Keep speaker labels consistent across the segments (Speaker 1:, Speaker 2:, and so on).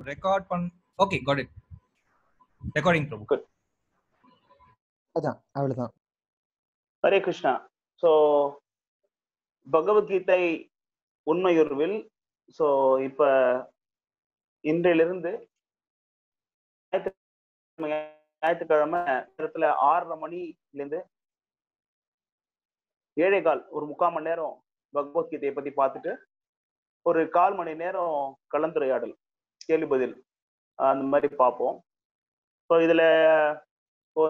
Speaker 1: Record okay, got it. Recording Prabhu.
Speaker 2: Good.
Speaker 3: அதான் அவ்வளவுதான்.
Speaker 2: Hare Krishna. So Bhagavad Gita உண்மையுருவில் so இப்ப இன்றையிலிருந்து ஞாயிற்றுக்கிழமை நேரத்துல 6:30 மணிலேருந்து 7:15 ஒரு 3/4 மணி நேரம் பகவத்கீதையை பத்தி பார்த்துட்டு ஒரு 1/4 மணி நேரம் கலந்துரையாடல் கேள்வி பதில் அந்த மாதிரி பார்ப்போம். ஸோ இதுல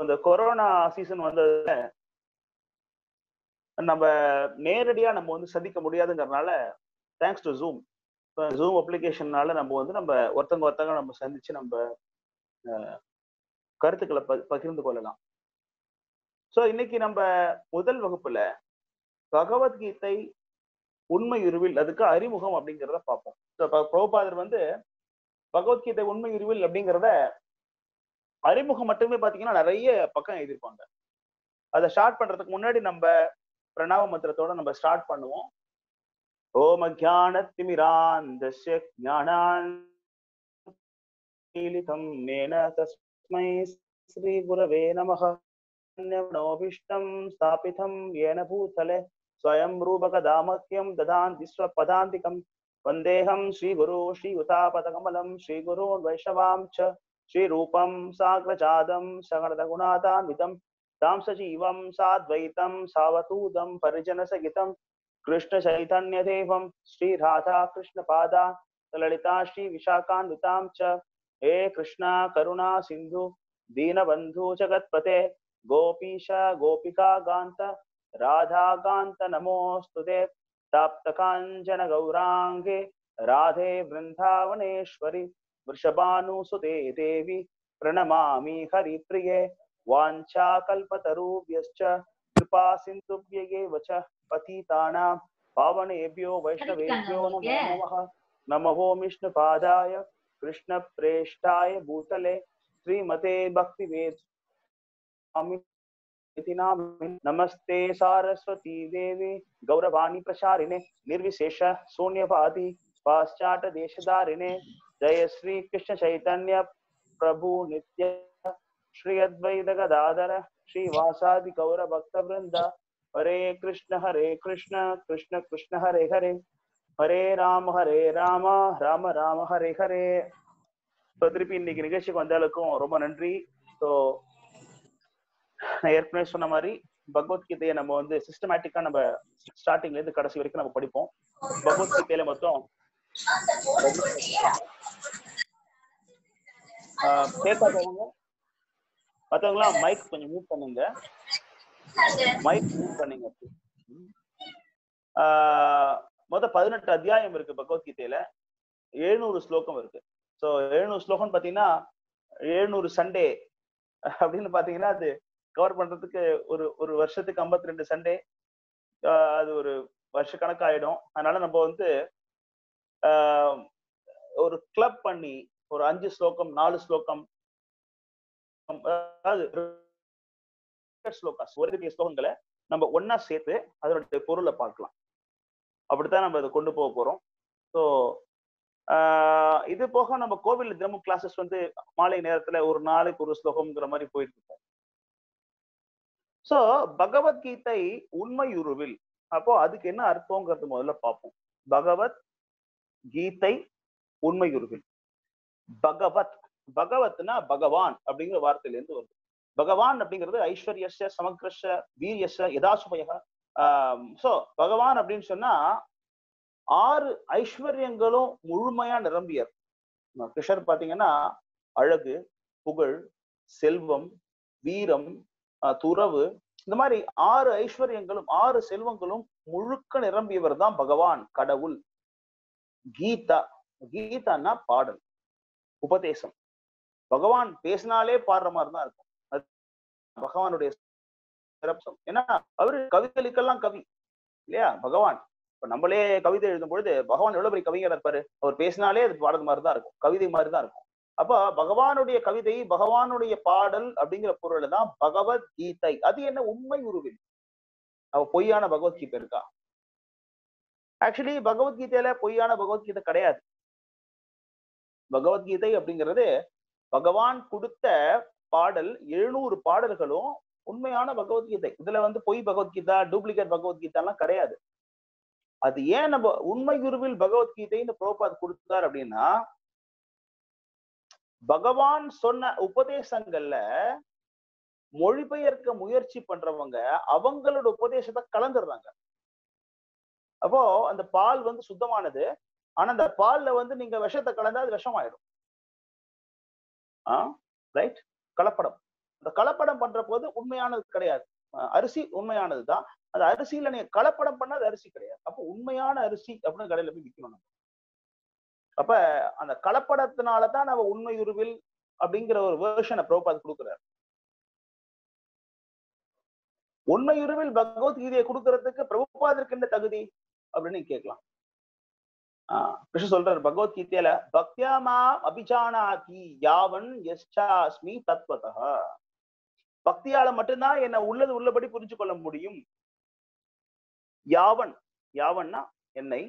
Speaker 2: இந்த கொரோனா சீசன் வந்ததுல நம்ம நேரடியா நம்ம வந்து சந்திக்க முடியாதுங்கிறதுனால தேங்க்ஸ் டு ஜூம் அப்ளிகேஷன்னால நம்ம ஒருத்தங்க நம்ம சந்திச்சு நம்ம கருத்துக்களை பகிர்ந்து கொள்ளலாம். ஸோ இன்னைக்கு நம்ம முதல் வகுப்புல பகவத்கீதை உண்மையுருவில் அதுக்கு அறிமுகம் அப்படிங்கிறத பார்ப்போம். பிரபுபாதர் பகவத்கீதை உண்மையுருவில் அப்படிங்கிறத அறிமுகம் மட்டுமே பாத்தீங்கன்னா நிறைய பக்கம் எழுதியிருப்பாங்க. அதை ஸ்டார்ட் பண்றதுக்கு முன்னாடி நம்ம பிரணவ மந்திரத்தோட நம்ம ஸ்டார்ட் பண்ணுவோம். ஓம் அஜ்ஞானத்திமிராந்தஸ்ய ஞானாஞ்சலிதம் நேன தஸ்மை ஸ்ரீ குரவே நமஹ. ஞானோபீஷ்டம் ஸ்தாபிதம் யேன பூதலே ஸ்வயம் ரூபகதாமஹ்யம் ததாந்தி ஸ்வபதாந்திகம் வந்தேஹம் ஸ்ரீகுரு ஸ்ரீயுதாபதகமலம் ஸ்ரீகுருன் வைஷ்ணவாம் ச ஸ்ரீரூபம் சாக்ரஜாதம் சகலகுணாதான்விதம் தாம் சஜீவம் சாத்வைதம் சாவதூதம் பரிஜனசகிதம் கிருஷ்ண சைதன்யதேவம் ஸ்ரீ ராதா கிருஷ்ண பாதா லலிதா ஸ்ரீ விஷாகான்விதாம் ச ஹே கிருஷ்ணா கருணா சிந்து தீனபந்து ஜகத்பதே கோபீஷ கோபிகா காந்த ராதா காந்த நமோஸ்துதே தாப்த காஞ்சன கௌராங்கே ராதே விருந்தாவனேஸ்வரி वृषभानुसुते देवी प्रणमामि हरिप्रिये वाञ्छाकल्पतरुभ्यश्च कृपा सिन्धुभ्यैव च पतितानां पावनेभ्यो वैष्णवेभ्यो नमो नमः. नमो विष्णुपादाय कृष्णप्रेष्ठाय भूतले श्रीमते भक्तिवेदान्त नमस्ते सारस्वती देवी गौरवाणी प्रसारिणे निर्विशेष शून्यवादी पाश्चात देशधारिणे जय श्री कृष्ण चैतन्य प्रभु नित्य श्री अद्वैत गदाधर श्रीवासादि गौर भक्त वृंद हरे कृष्ण कृष्ण कृष्ण हरे हरे हरे राम राम राम हरे हरे. திருப்பி இன்னைக்கு நிகழ்ச்சிக்கு வந்தாலுக்கும் ரொம்ப நன்றி. ஸோ நான் ஏற்கனவே சொன்ன மாதிரி பகவத்கீதையை நம்ம சிஸ்டமேட்டிக்கா நம்ம ஸ்டார்டிங்ல இருந்து கடைசி வரைக்கும் நம்ம படிப்போம். பகவத்கீதையில மொத்தம் கேட்காதவங்க மற்றவங்களாம் மைக் கொஞ்சம் மியூட் பண்ணுங்க. மொத்தம் 18 அத்தியாயம் இருக்கு பகவத்கீதையில. 700 ஸ்லோகம் இருக்கு. ஸோ 700 ஸ்லோகம் பாத்தீங்கன்னா 700 சண்டே அப்படின்னு பாத்தீங்கன்னா அது கவர் பண்றதுக்கு ஒரு வருஷத்துக்கு 52 சண்டே, அது ஒரு வருஷ கணக்காயிடும். அதனால நம்ம ஒரு கிளப் பண்ணி ஒரு 5 ஸ்லோகம் 4 ஸ்லோகம் ஸ்லோகங்களை நம்ம ஒன்னா சேர்த்து அதனுடைய பொருளை பார்க்கலாம். அப்படித்தான் நம்ம அதை கொண்டு போக போறோம். ஸோ இது போக நம்ம கோவில்ல தினமும் கிளாஸஸ் மாலை நேரத்துல ஒரு நாளைக்கு ஒரு ஸ்லோகம்ங்கிற மாதிரி போயிட்டு இருக்கோம். ஸோ பகவத்கீதை உண்மையுருவில் அப்போ அதுக்கு என்ன அர்த்தங்கிறது முதல்ல பார்ப்போம். பகவத் கீதை உண்மையுருவில். பகவத்னா பகவான் அப்படிங்கிற வார்த்தையில இருந்து வருது. பகவான் அப்படிங்கிறது ஐஸ்வர்யஸ்ய சமக்ரஷ வீரியஸ்ய யதாசுபய. சோ பகவான் அப்படின்னு சொன்னா 6 ஐஸ்வர்யங்களும் முழுமையா நிரம்பியர். கிருஷ்ணர் பாத்தீங்கன்னா அழகு, புகழ், செல்வம், வீரம், துறவு, இந்த மாதிரி 6 ஐஸ்வர்யங்களும் 6 செல்வங்களும் முழுக்க நிரம்பியவர் தான் பகவான், கடவுள். கீதான்னா பாடல், உபதேசம். பகவான் பேசினாலே பாடுற மாதிரி தான் இருக்கும். பகவானுடைய சிறப்பு. ஏன்னா அவரு கவிதைகளுக்கெல்லாம் கவி இல்லையா பகவான். இப்ப நம்மளே கவிதை எழுதும் பொழுது பகவான் எவ்வளவு பெரிய கவிஞர் இருப்பாரு. அவர் பேசினாலே அது பாடுறது மாதிரி தான் இருக்கும், கவிதை மாதிரி தான் இருக்கும். அப்ப பகவானுடைய கவிதை, பகவானுடைய பாடல் அப்படிங்கிற பொருள் தான் பகவத்கீதை. அது என்ன உண்மை உருவில்? அவ பொய்யான பகவத்கீதை இருக்கா? ஆக்சுவலி பகவத்கீதையில பொய்யான பகவத்கீதை கிடையாது. பகவத்கீதை அப்படிங்கிறது பகவான் கொடுத்த பாடல் 700 பாடல்களும் உண்மையான பகவத்கீதை. இதுல வந்து பொய் பகவத்கீதா, டூப்ளிகேட் பகவத்கீதா எல்லாம் கிடையாது. அது ஏன் நம்ம உண்மை குருவில் பகவத்கீதைன்னு பிரபுபாத் கொடுத்தார் அப்படின்னா, பகவான் சொன்ன உபதேசங்கள்ல மொழிபெயர்க்க முயற்சி பண்றவங்க அவங்களோட உபதேசத்தை கலந்துடுறாங்க. அப்போ அந்த பால் வந்து சுத்தமானது, ஆனா அந்த பால்ல வந்து நீங்க விஷத்தை கலந்தா அது விஷமாயிடும். ரைட்? கலப்படம். அந்த கலப்படம் பண்ற போது உண்மையானது கிடையாது. அரிசி உண்மையானதுதான். அந்த அரிசியில நீங்க கலப்படம் பண்ணாது அரிசி கிடையாது. அப்போ உண்மையான அரிசி அப்படின்னு கடையில போய் விற்கணும். அப்ப அந்த கலப்படத்தினாலதான் நம்ம உண்மை உருவில் அப்படிங்கிற ஒரு வேர்ஷனை பிரபுபாத் கொடுக்குறாரு. உண்மை உருவில் பகவத்கீதையை கொடுக்கறதுக்கு பிரபுபாதற்கு என்ன தகுதி அப்படின்னு கேட்கலாம். கிருஷ்ண சொல்றாரு பகவத்கீதையில, பக்தியாமா அபிஜானாதி யாவன் யஸ்சாஸ்மி தத்வதஹ. பக்தியால மட்டும்தான் என்ன உள்ளது உள்ளபடி புரிஞ்சு கொள்ள முடியும். யாவன், யாவன்னா என்னை,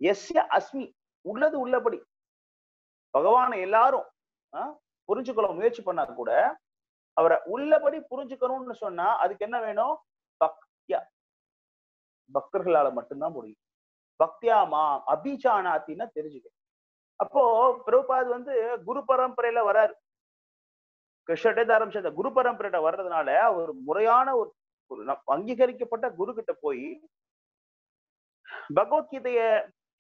Speaker 2: எஸ்ய அஸ்மி உள்ளது உள்ளபடி. பகவானை எல்லாரும் புரிஞ்சுக்கொள்ள முயற்சி பண்ணா கூட அவரை உள்ளபடி புரிஞ்சுக்கணும்னு சொன்னா அதுக்கு என்ன வேணும்? பக்தியா, பக்தர்களால மட்டும்தான் முடியும். பக்தியாமா அபிஜானாத்தின்னா தெரிஞ்சுக்க. அப்போ பிரபுபாத் வந்து குரு பரம்பரையில வராரு. கிருஷ்ண ஆரம்பிச்ச குரு பரம்பரையில வர்றதுனால ஒரு முறையான ஒரு அங்கீகரிக்கப்பட்ட குரு கிட்ட போய் பகவத்கீதைய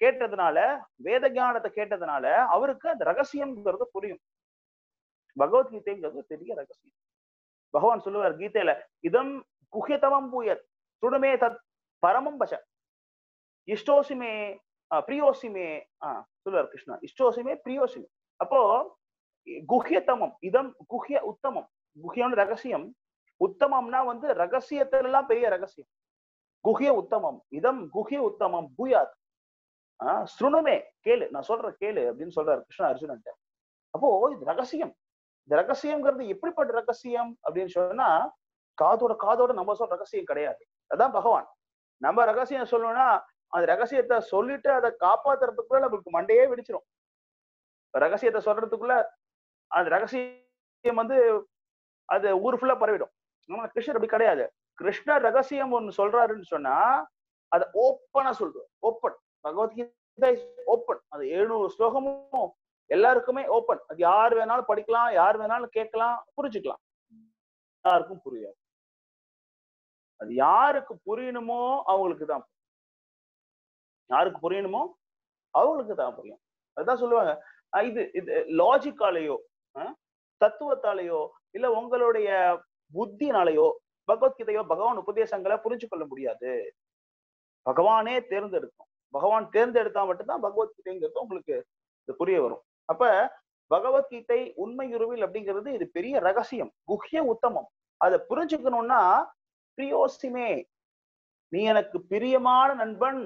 Speaker 2: கேட்டதுனால, வேத ஞானத்தை கேட்டதுனால அவருக்கு அந்த ரகசியம்ங்கிறது புரியும். பகவத்கீதைங்கிறது பெரிய ரகசியம். பகவான் சொல்லுவார் கீதையில, இதம் குஹ்யதமம் பூயத் சுடுமே தத் பரமம் பச இஷ்டோசிமே பிரியோசிமே சொல்லுவார் கிருஷ்ணா. இஷ்டோசிமே பிரியோசிமே. அப்போ குஹ்யதமம், இதம் குஹ்ய உத்தமம். குஹ்யம்னு ரகசியம், உத்தமம்னா வந்து ரகசியத்துல எல்லாம் பெரிய ரகசியம். குஹ்ய உத்தமம், இதம் குஹ்ய உத்தமம் பூயாத் ஸ்ருணுமே, கேளு, நான் சொல்ற கேளு அப்படின்னு சொல்றாரு கிருஷ்ணா அர்ஜுனன். அப்போ இது ரகசியம். இந்த ரகசியம்ங்கிறது எப்படிப்பட்ட ரகசியம் அப்படின்னு சொன்னா, காதோட நம்ம சொல்ற ரகசியம் கிடையாது. அதான் பகவான். நம்ம ரகசியம் சொல்லணும்னா அந்த ரகசியத்தை சொல்லிட்டு அதை காப்பாத்துறதுக்குள்ள நமக்கு மண்டையே வெடிச்சிடும். ரகசியத்தை சொல்றதுக்குள்ள அந்த ரகசியம் வந்து அது ஊர் ஃபுல்லா பரவிடும். ஆனா கிருஷ்ணர் அப்படி கிடையாது. கிருஷ்ணர் ரகசியம் ஒண்ணு சொல்றாருன்னு சொன்னா அதை ஓப்பனா சொல்றாரு. ஓப்பன். பகவத்கீதை ஓப்பன். அது 700 ஸ்லோகமும் எல்லாருக்குமே ஓப்பன். அது யார் வேணாலும் படிக்கலாம், யார் வேணாலும் கேட்கலாம், புரிஞ்சுக்கலாம். யாருக்கும் புரியாது. அது யாருக்கு புரியணுமோ அவங்களுக்கு தான், யாருக்கு புரியணுமோ அவங்களுக்கு தான் புரியும். அதுதான் சொல்லுவாங்க, இது லாஜிக்காலேயோ தத்துவத்தாலேயோ இல்ல உங்களுடைய புத்தினாலேயோ பகவத்கீதையோ பகவான் உபதேசங்களை புரிஞ்சு கொள்ள முடியாது. பகவானே தேர்ந்தெடுக்கும். பகவான் தேர்ந்தெடுத்தா மட்டும்தான் பகவத்கீதைங்கிறது உங்களுக்கு புரிய வரும். அப்ப பகவத்கீதை உண்மை உருவில் அப்படிங்கிறது இது பெரிய ரகசியம், குஹ்ய உத்தமம். அதை புரிஞ்சுக்கணும்னா பிரியோசிமே, நீ எனக்கு பிரியமான நண்பன்,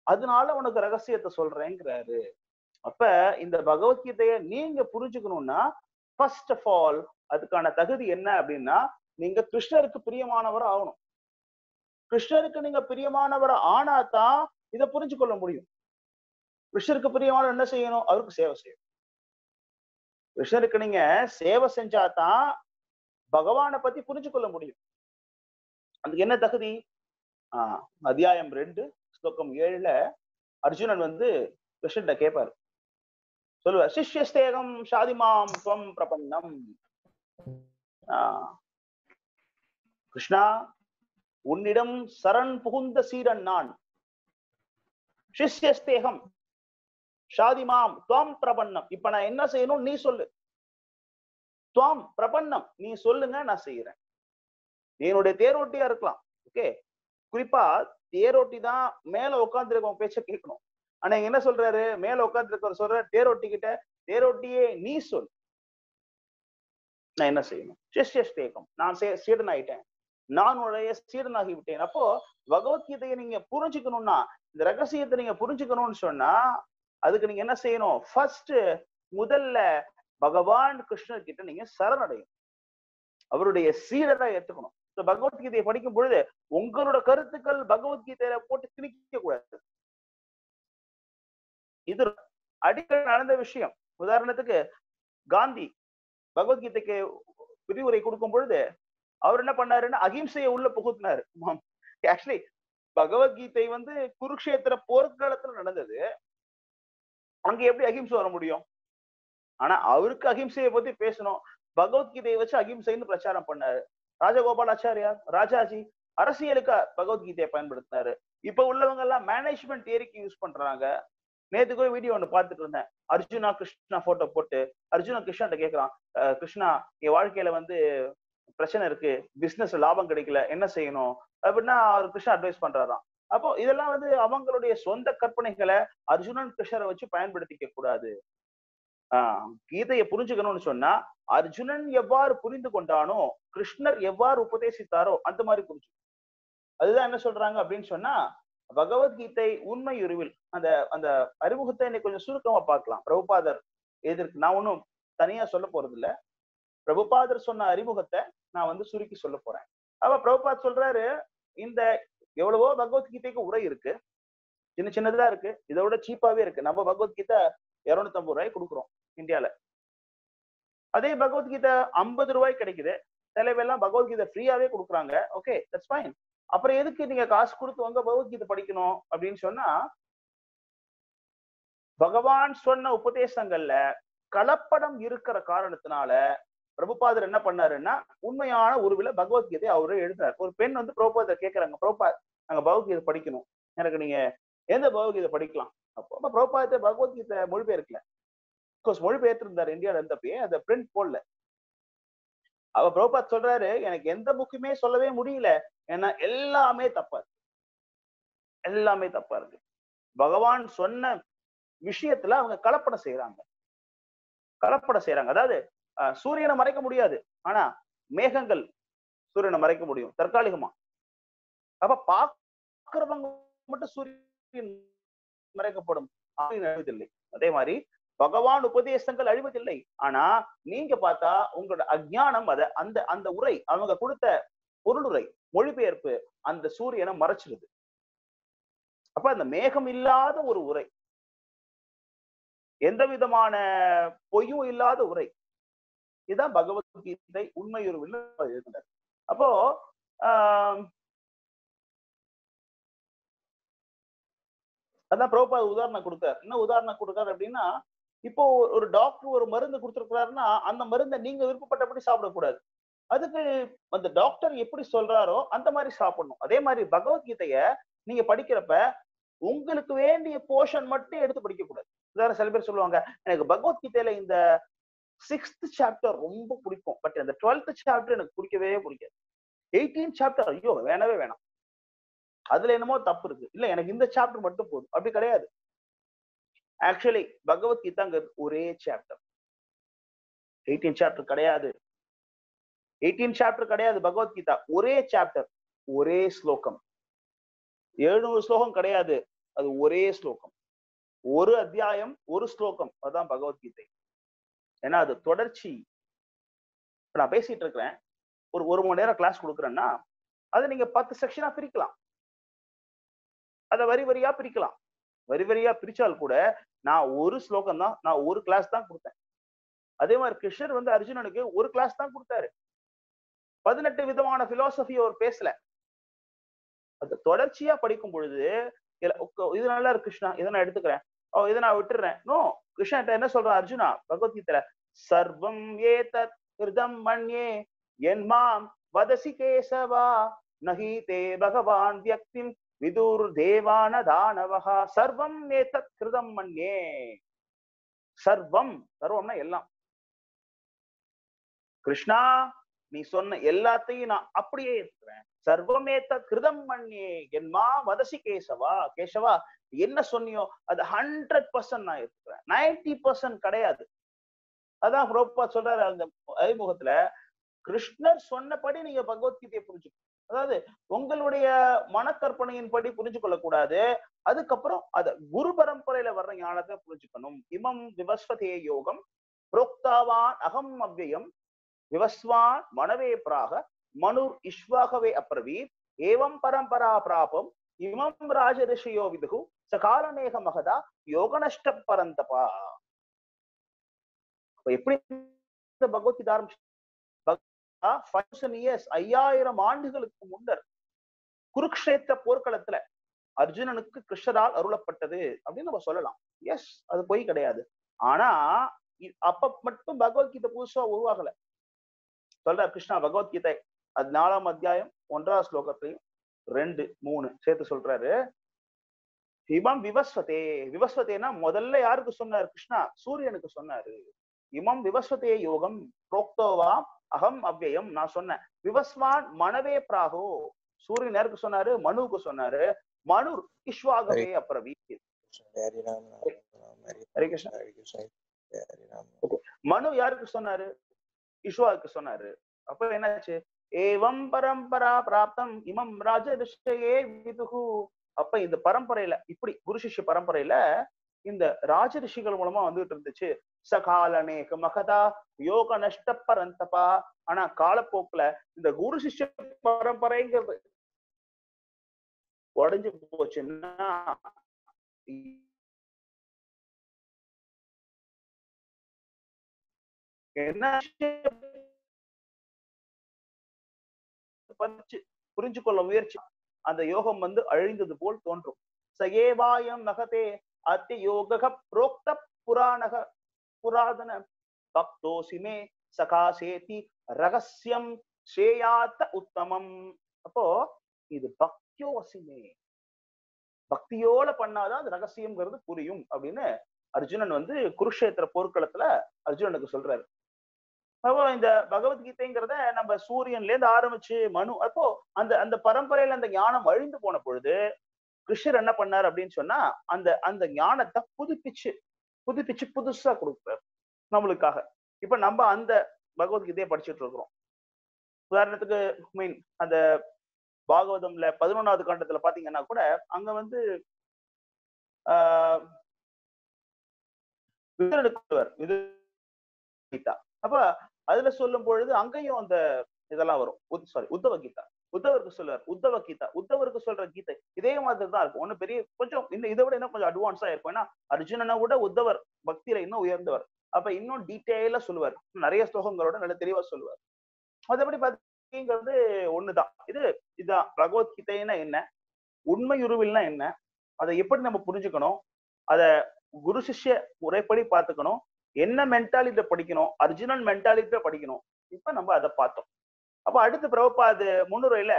Speaker 2: அதனால உனக்கு ரகசியத்தை சொல்றேங்கிறாரு. அப்ப இந்த பகவத்கீதைய நீங்க புரிஞ்சுக்கணும்னா ஃபர்ஸ்ட் ஆஃப் ஆல் அதுக்கான தகுதி என்ன அப்படின்னா, நீங்க கிருஷ்ணருக்கு பிரியமானவர் ஆகணும். கிருஷ்ணருக்கு நீங்க பிரியமானவர் ஆனாதான் இதை புரிஞ்சு கொள்ள முடியும். கிருஷ்ணருக்கு பிரியமானவர் என்ன செய்யணும்? அவருக்கு சேவை செய்யணும். கிருஷ்ணருக்கு நீங்க சேவை செஞ்சாதான் பகவானை பத்தி புரிஞ்சு கொள்ள முடியும். அதுக்கு என்ன தகுதி? அத்தியாயம் 2 ஸ்லோகம் 7ல அர்ஜுனன் வந்து கிருஷ்ணன்ட்ட கேட்பாரு, சொல்லுவார், சிஷ்யஸ்தேகம் ஷாதிமாம் துவம் பிரபன்னம். கிருஷ்ணா, உன்னிடம் சரண் புகுந்த சீரன் நான். சிஷ்யஸ்தேகம் ஷாதிமாம் துவம் பிரபன்னம். இப்ப நான் என்ன செய்யணும் நீ சொல்லு. துவம் பிரபன்னம், நீ சொல்லுங்க, நான் செய்யறேன். என்னுடைய தேரோட்டியா இருக்கலாம். ஓகே, குறிப்பா தேரோட்டி தான் மேல உட்கார்ந்து இருக்கவங்க பேச்ச கேட்கணும். ஆனா என்ன சொல்றாரு, மேல உட்கார்ந்து இருக்கவர் சொல்ற தேரோட்டி கிட்ட, தேரோட்டியே நீ சொல், நான் என்ன செய்யணும். சிஷ்யஸ்தேகம், நான் சீடன் ஆயிட்டேன், நான் உடைய சீடனாகி விட்டேன். அப்போ பகவத்கீதையை நீங்க புரிஞ்சுக்கணும்னா, இந்த ரகசியத்தை நீங்க புரிஞ்சுக்கணும்னு சொன்னா அதுக்கு நீங்க என்ன செய்யணும்? ஃபர்ஸ்ட் முதல்ல பகவான் கிருஷ்ணர் கிட்ட நீங்க சரணடையும், அவருடைய சீடரா ஏத்துக்கணும். பகவத்கீதையை படிக்கும் பொழுது உங்களோட கருத்துக்கள் பகவத்கீதையில போட்டு திணிக்க கூடாது. இது அடிக்கடி நடந்த விஷயம். உதாரணத்துக்கு காந்தி பகவத்கீதைக்கு விரிவுரை கொடுக்கும் பொழுது அவர் என்ன பண்ணாருன்னா அகிம்சையை உள்ள புகுத்தினாரு. ஆக்சுவலி பகவத்கீதை வந்து குருக்ஷேத்திர போர்க்களத்துல நடந்தது. அங்க எப்படி அகிம்சை வர முடியும்? ஆனா அவருக்கு அகிம்சையை பத்தி பேசணும். பகவத்கீதையை வச்சு அகிம்சைன்னு பிரச்சாரம் பண்ணாரு. ராஜகோபாலாச்சாரியார், ராஜாஜி அரசியலுக்கு பகவத்கீதையை பயன்படுத்தினாரு. இப்ப உள்ளவங்க எல்லாம் மேனேஜ்மெண்ட் தியரிக்கு யூஸ் பண்றாங்க. நேத்துக்கு ஒரு வீடியோ ஒண்ணு பார்த்துட்டு இருந்தேன். அர்ஜுனா கிருஷ்ணா போட்டோ போட்டு அர்ஜுனா கிருஷ்ணாட்ட கேட்கிறான், கிருஷ்ணா என் வாழ்க்கையில வந்து பிரச்சனை இருக்கு, பிசினஸ் லாபம் கிடைக்கல, என்ன செய்யணும் அப்படின்னா அவர் கிருஷ்ணா அட்வைஸ் பண்றாராம். அப்போ இதெல்லாம் வந்து அவங்களுடைய சொந்த கற்பனைகளை அர்ஜுனன் கிருஷ்ணரை வச்சு பயன்படுத்திக்க கூடாது. கீதையை புரிஞ்சுக்கணும்னு சொன்னா அர்ஜுனன் எவ்வாறு புரிந்து கொண்டானோ கிருஷ்ணர் எவ்வாறு உபதேசித்தாரோ அந்த மாதிரி புரிஞ்சு. அதுதான் என்ன சொல்றாங்க அப்படின்னு சொன்னா, பகவத்கீதை உண்மை உருவில் அந்த அந்த அறிமுகத்தை இன்னைக்கு கொஞ்சம் சுருக்கமா பார்க்கலாம். பிரபுபாதர் எதற்கு நான் ஒன்னும் தனியா சொல்ல போறது இல்ல. பிரபுபாதர் சொன்ன அறிமுகத்தை நான் வந்து சுருக்கி சொல்ல போறேன். அப்ப பிரபுபாத் சொல்றாரு, இந்த எவ்வளவோ பகவத்கீதைக்கு உரை இருக்கு, சின்ன சின்னதா இருக்கு, இதை விட சீப்பாவே இருக்கு. நம்ம பகவத்கீதை 250 ரூபாய் கொடுக்குறோம் இந்தியால. அதே பகவத்கீதை 50 ரூபாய் கிடைக்குது. சிலவெல்லாம் பகவத்கீதை ஃப்ரீயாவே கொடுக்குறாங்க. Okay, that's fine. அப்புறம் எதுக்கு நீங்க காசு கொடுத்து வாங்க பகவத்கீதை படிக்கணும் அப்படின்னு சொன்னா, பகவான் சொன்ன உபதேசங்கள்ல கலப்படம் இருக்கிற காரணத்தினால பிரபுபாதர் என்ன பண்ணாருன்னா உண்மையான உருவில பகவத்கீதை அவரு எழுதுறாரு. ஒரு பெண் வந்து பிரபுபாதர் கேட்கறாங்க, பிரபுபாத் நாங்க பகவத்கீதை படிக்கணும், எனக்கு நீங்க எந்த பகவத்கீதை படிக்கலாம்? அப்போ பிரபுபாதர் பகவத்கீதை மொழிபெயர்க்கல. மொழிபெயர்த்து இருந்தாரு இந்தியாவில இருந்தப்பயே, அந்த பிரிண்ட் போடல. அவ பிரபுபாத் சொல்றாரு, எனக்கு எந்த புக்குமே சொல்லவே முடியல, ஏன்னா எல்லாமே தப்பா இருக்கு, எல்லாமே தப்பா இருக்கு. பகவான் சொன்ன விஷயத்துல அவங்க கலப்படம் செய்யறாங்க. அதாவது சூரியனை மறைக்க முடியாது, ஆனா மேகங்கள் சூரியனை மறைக்க முடியும் தற்காலிகமா. அப்ப பாக்குறவங்க மட்டும் சூரியன் மறைக்கப்படும் அழிவதில்லை. அதே மாதிரி பகவான் உபதேசங்கள் அழிவதில்லை. ஆனா நீங்க பார்த்தா உங்களோட அஜ்ஞானம் அந்த அந்த உரை, அவங்க கொடுத்த பொருளுரை மொழிபெயர்ப்பு அந்த சூரியனை மறைச்சிருது. அப்ப அந்த மேகம் இல்லாத ஒரு உரை, எந்த விதமான பொய்யும் இல்லாத உரை, இதுதான் பகவத்கீதை உண்மையுருவில் எழுதினார். அப்போ அதான் பிரபுபாத் உதாரணம் கொடுத்தார். என்ன உதாரணம் கொடுத்தாரு அப்படின்னா, இப்போ ஒரு டாக்டர் ஒரு மருந்து கொடுத்துருக்கிறாருன்னா அந்த மருந்தை நீங்க விருப்பப்பட்டபடி சாப்பிடக்கூடாது. அதுக்கு அந்த டாக்டர் எப்படி சொல்றாரோ அந்த மாதிரி சாப்பிடணும். அதே மாதிரி பகவத்கீதைய நீங்க படிக்கிறப்ப உங்களுக்கு வேண்டிய போர்ஷன் மட்டும் எடுத்து படிக்க கூடாது. உதாரணம் சில பேர் சொல்லுவாங்க, எனக்கு பகவத்கீதையில இந்த 6th சாப்டர் ரொம்ப பிடிக்கும், பட் அந்த 12th சாப்டர் எனக்கு பிடிக்கவே பிடிக்காது. 18th சாப்டர் ஐயோ வேணவே வேணாம், அதுல என்னமோ தப்பு இருக்கு, இல்ல எனக்கு இந்த சாப்டர் மட்டும் போதும். அப்படி கிடையாது. ஆக்சுவலி பகவத்கீதாங்க ஒரே சாப்டர், 18th சாப்டர் கிடையாது. 18th சாப்டர் கிடையாது பகவத்கீதா, ஒரே சாப்டர், ஒரே ஸ்லோகம். 700 ஸ்லோகம் கிடையாது, அது ஒரே ஸ்லோகம், ஒரு அத்தியாயம் ஒரு ஸ்லோகம், அதுதான் பகவத்கீதை. ஏன்னா அது தொடர்ச்சி. நான் பேசிட்டு இருக்கிறேன், ஒரு மணி நேரம் கிளாஸ் கொடுக்குறேன்னா அதை நீங்க 10 செக்ஷனா பிரிக்கலாம், அதை வரி வரியா பிரிக்கலாம். வரி வரியா பிரிச்சால் கூட நான் ஒரு ஸ்லோகம் தான், நான் ஒரு கிளாஸ் தான் கொடுத்தேன். அதே மாதிரி கிருஷ்ணர் வந்து அர்ஜுனனுக்கு ஒரு கிளாஸ் தான் கொடுத்தாரு. 18 விதமான பிலாசபி அவர் பேசல. அது தொடர்ச்சியா படிக்கும் பொழுது இது நல்லா இருக்கு கிருஷ்ணா, இதை நான் எடுத்துக்கிறேன், இதை நான் விட்டுறேன். நோ, கிருஷ்ணன் என்ன சொல்றான் அர்ஜுனா பகவத்கீதையில, சர்வம் ஏதத் ஹிருதம் மன்யே யன்மாம் வதசி கேசவா நஹி தே பகவான் வியக்திம் விதுர் தேவான தானவஹா. சர்வம் ஏதத் ஹிருதம் மன்யே. சர்வம், சர்வம்னா எல்லாம். கிருஷ்ணா நீ சொன்ன எல்லாத்தையும் நான் அப்படியே இருக்கிறேன். சர்வமே கிருதம் மன்யே என்மா வதசி கேசவா. கேசவா என்ன சொன்னியோ அது 100% நான் இருக்கிறேன், 90% கிடையாது. அதான் பிரபுபாத் சொல்றாரு அந்த அறிமுகத்துல, கிருஷ்ணர் சொன்னபடி நீங்க பகவத்கீதையை புரிஞ்சுக்கணும். அதாவது உங்களுடைய மனக்கற்பனையின் படி புரிஞ்சு கொள்ளக்கூடாது. அதுக்கப்புறம் அத குரு பரம்பரையில வர்ற ஞானத்தை புரிஞ்சுக்கணும். இமம் விவஸ்வதே யோகம் புரோக்தாவான் அகம் அவ்யயம் விவஸ்வான் மனவே பிராக மனுர் இஷ்வாகவே அப்ரவீர் ஏவம் பரம்பரா பிராபம் இமம் ராஜரிஷியோ விதுகு சகாலநேக மகதா யோகநஷ்ட பரந்தபா. எப்படி இந்த பகவத்கீதை ஆரம்பிச்சு 5000 years 5000 ஆண்டுகளுக்கு முன்னர் குருக்ஷேத்திர போர்க்களத்துல அர்ஜுனனுக்கு கிருஷ்ணரால் அருளப்பட்டது அப்படின்னு நம்ம சொல்லலாம். எஸ், அது பொய் கிடையாது. ஆனா அப்ப மட்டும் பகவத்கீதை புதுசா உருவாகல. சொல்றார் கிருஷ்ணா பகவத்கீதை 4ஆம் அத்தியாயம் 1ஆம் ஸ்லோகத்தையும் 2, 3 சேர்த்து சொல்றாரு. இமம் விவஸ்வதே, விவஸ்வதேனா முதல்ல யாருக்கு சொன்னார்? கிருஷ்ணா சூரியனுக்கு சொன்னாரு. இமம் விவஸ்வதே யோகம் புரோக்தோவா அகம் அவ்யயம், நான் சொன்னேன். விவஸ்வான் மனவே பிராகோ, சூரியன் யாருக்கு சொன்னாரு? மனுவுக்கு சொன்னாரு. மனு இஷ்வாகவே அப்ரவீத். ஹரே கிருஷ்ணா. மனு யாருக்கு சொன்னாரு? இஷ்வாக்கு சொன்னாரு. அப்ப என்னாச்சு? ஏவம் பரம்பரா பிராப்தம் இமம் ராஜரிஷயே விதுகு. அப்ப இந்த பரம்பரையில இப்படி குரு சிஷ்ய பரம்பரையில இந்த ராஜ ரிஷிகள் மூலமா வந்துட்டு இருந்துச்சு. சகாலனேக மகதா யோக நஷ்ட பரந்தபா. ஆனா காலப்போக்குல இந்த குரு சிஷ்ய பரம்பரைங்கிறது உடைஞ்சு போச்சுன்னா என்ன புரிஞ்சு கொள்ள முயற்சி, அந்த யோகம் வந்து அழிந்தது போல் தோன்றும். சகேவாயம் நகதே அத்தி யோக புரோக்த புராணக புராதன பக்தோசிமே சகாசேதி ரகசியம் ஸ்ரேயாத்த உத்தமம். அப்போ இது பக்தியோசிமே, பக்தியோட பண்ணாதான் அது ரகசியம்ங்கிறது புரியும் அப்படின்னு அர்ஜுனன் வந்து குருஷேத்திர போர்க்களத்துல அர்ஜுனனுக்கு சொல்றாரு. அப்போ இந்த பகவத்கீதைங்கிறத நம்ம சூரியன்ல இருந்து ஆரம்பிச்சு மனு, அப்போ அந்த அந்த பரம்பரையில அந்த ஞானம் அழிந்து போன பொழுது கிருஷ்ணர் என்ன பண்ணார் அப்படின்னு சொன்னா அந்த அந்த ஞானத்தை புதுப்பிச்சு புதுசா கொடுக்குறாரு நம்மளுக்காக. இப்ப நம்ம அந்த பகவத்கீதையை படிச்சுட்டு இருக்கிறோம். உதாரணத்துக்கு மீன் அந்த பாகவதம்ல 11வது கண்டத்துல பாத்தீங்கன்னா கூட அங்க வந்து கீதா, அப்ப அதுல சொல்லும் பொழுது அங்கேயும் அந்த இதெல்லாம் வரும். உத்தவ கீதா, உத்தவருக்கு சொல்லுவார் உத்தவ கீதா, உத்தவருக்கு சொல்ற கீதை இதே மாதிரி தான் இருக்கும். ஒண்ணு பெரிய கொஞ்சம் இன்னும் இதை விட இன்னும் கொஞ்சம் அட்வான்ஸா இருக்கும். ஏன்னா அர்ஜுனனை விட உத்தவர் பக்தியில இன்னும் உயர்ந்தவர். அப்ப இன்னும் டீட்டெயிலா சொல்லுவார், நிறைய ஸ்லோகங்களோட நல்ல தெளிவா சொல்லுவார். மற்றபடி பாத்தீங்கிறது ஒண்ணுதான். இதுதான் பகவத்கீதைன்னா என்ன, உண்மையுருவில்னா என்ன, அதை எப்படி நம்ம புரிஞ்சுக்கணும், அத குரு சிஷ்ய முறைப்படி பார்த்துக்கணும், என்ன மென்டாலிட்டியில படிக்கணும், அர்ஜுனன் மென்டாலிட்டியில படிக்கணும். இப்ப நம்ம அதை பார்த்தோம். அப்ப அடுத்து பிரபுபாத் முன்னுரையில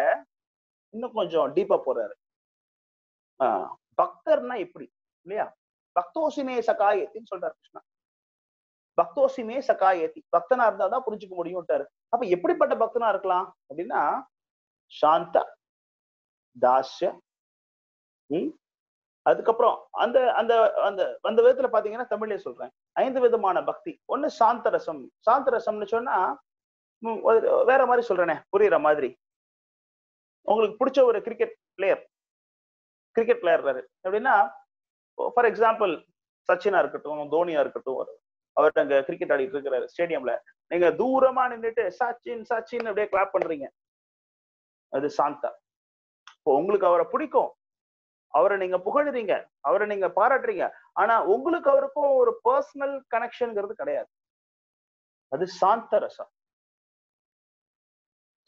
Speaker 2: இன்னும் கொஞ்சம் டீப்பா போறாரு. பக்தர்னா எப்படி இல்லையா? பக்தோசிமே சகாயத்தின்னு சொல்றாரு கிருஷ்ணா. பக்தோசிமே சகாயத்தி, பக்தனா இருந்தாதான் புரிஞ்சுக்க முடியும்ட்டாரு. அப்ப எப்படிப்பட்ட பக்தனா இருக்கலாம் அப்படின்னா சாந்த தாஸ்ய, அதுக்கப்புறம் அந்த அந்த அந்த அந்த விதத்துல பாத்தீங்கன்னா தமிழ்லயே சொல்றேன் 5 விதமான பக்தி. ஒண்ணு சாந்தரசம். சாந்தரசம்னு சொன்னா வேற மாதிரி சொல்றேனே புரியுற மாதிரி, உங்களுக்கு பிடிச்ச ஒரு கிரிக்கெட் பிளேயர் அப்படின்னா ஃபார் எக்ஸாம்பிள் சச்சினா இருக்கட்டும், தோனியா இருக்கட்டும், அவர் அங்க கிரிக்கெட் ஆடிட்டு இருக்கிறாரு ஸ்டேடியம்ல, நீங்க தூரமா நின்றுட்டு சச்சின் சச்சின் அப்படியே கிளாப் பண்றீங்க, அது சாந்தா. இப்போ உங்களுக்கு அவரை பிடிக்கும், அவரை நீங்க புகழுறீங்க, அவரை நீங்க பாராட்டுறீங்க, ஆனா உங்களுக்கு அவருக்கும் ஒரு பர்சனல் கனெக்ஷன்ங்கிறது கிடையாது. அது சாந்தரசம்.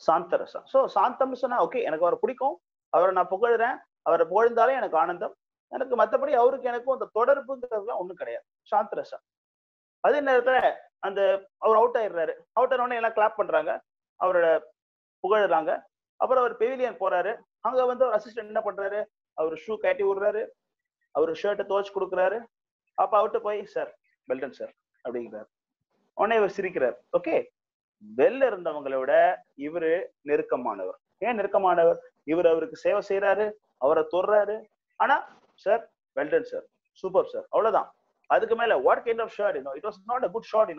Speaker 2: சாந்தரசம். சோ சாந்தம்னு சொன்னா ஓகே, எனக்கு அவரை பிடிக்கும், அவரை நான் புகழுறேன், அவரை புகழ்ந்தாலே எனக்கு ஆனந்தம், எனக்கு மற்றபடி அவருக்கு எனக்கும் அந்த தொடர்புங்கிறதுலாம் ஒண்ணும் கிடையாது. சாந்தரசம். அதே நேரத்துல அந்த அவர் அவுட் ஆயிடுறாரு, அவுட் ஆனோடனே எல்லாம் கிளாப் பண்றாங்க, அவரோட புகழுறாங்க. அப்புறம் அவர் பெவிலியன் போறாரு, அங்க வந்து ஒரு அசிஸ்டன்ட் என்ன பண்றாரு, அவர் ஷூ கட்டி விடுறாரு, அவர் ஷர்ட்டை துவச்சு கொடுக்குறாரு. அப்ப அவர்கிட்ட போய் சார் வெல்டன் சார் அப்படிங்கிறாரு. உடனே இவர் சிரிக்கிறார். ஓகே, வெளில இருந்தவங்களை விட இவரு நெருக்கமானவர். ஏன் நெருக்கமானவர்? இவர் அவருக்கு சேவை செய்யறாரு, அவரை தொடுறாரு. ஆனா sir well done sir, super sir, அவ்வளவுதான். அதுக்கு மேல what kind of shot, it was not a good shot,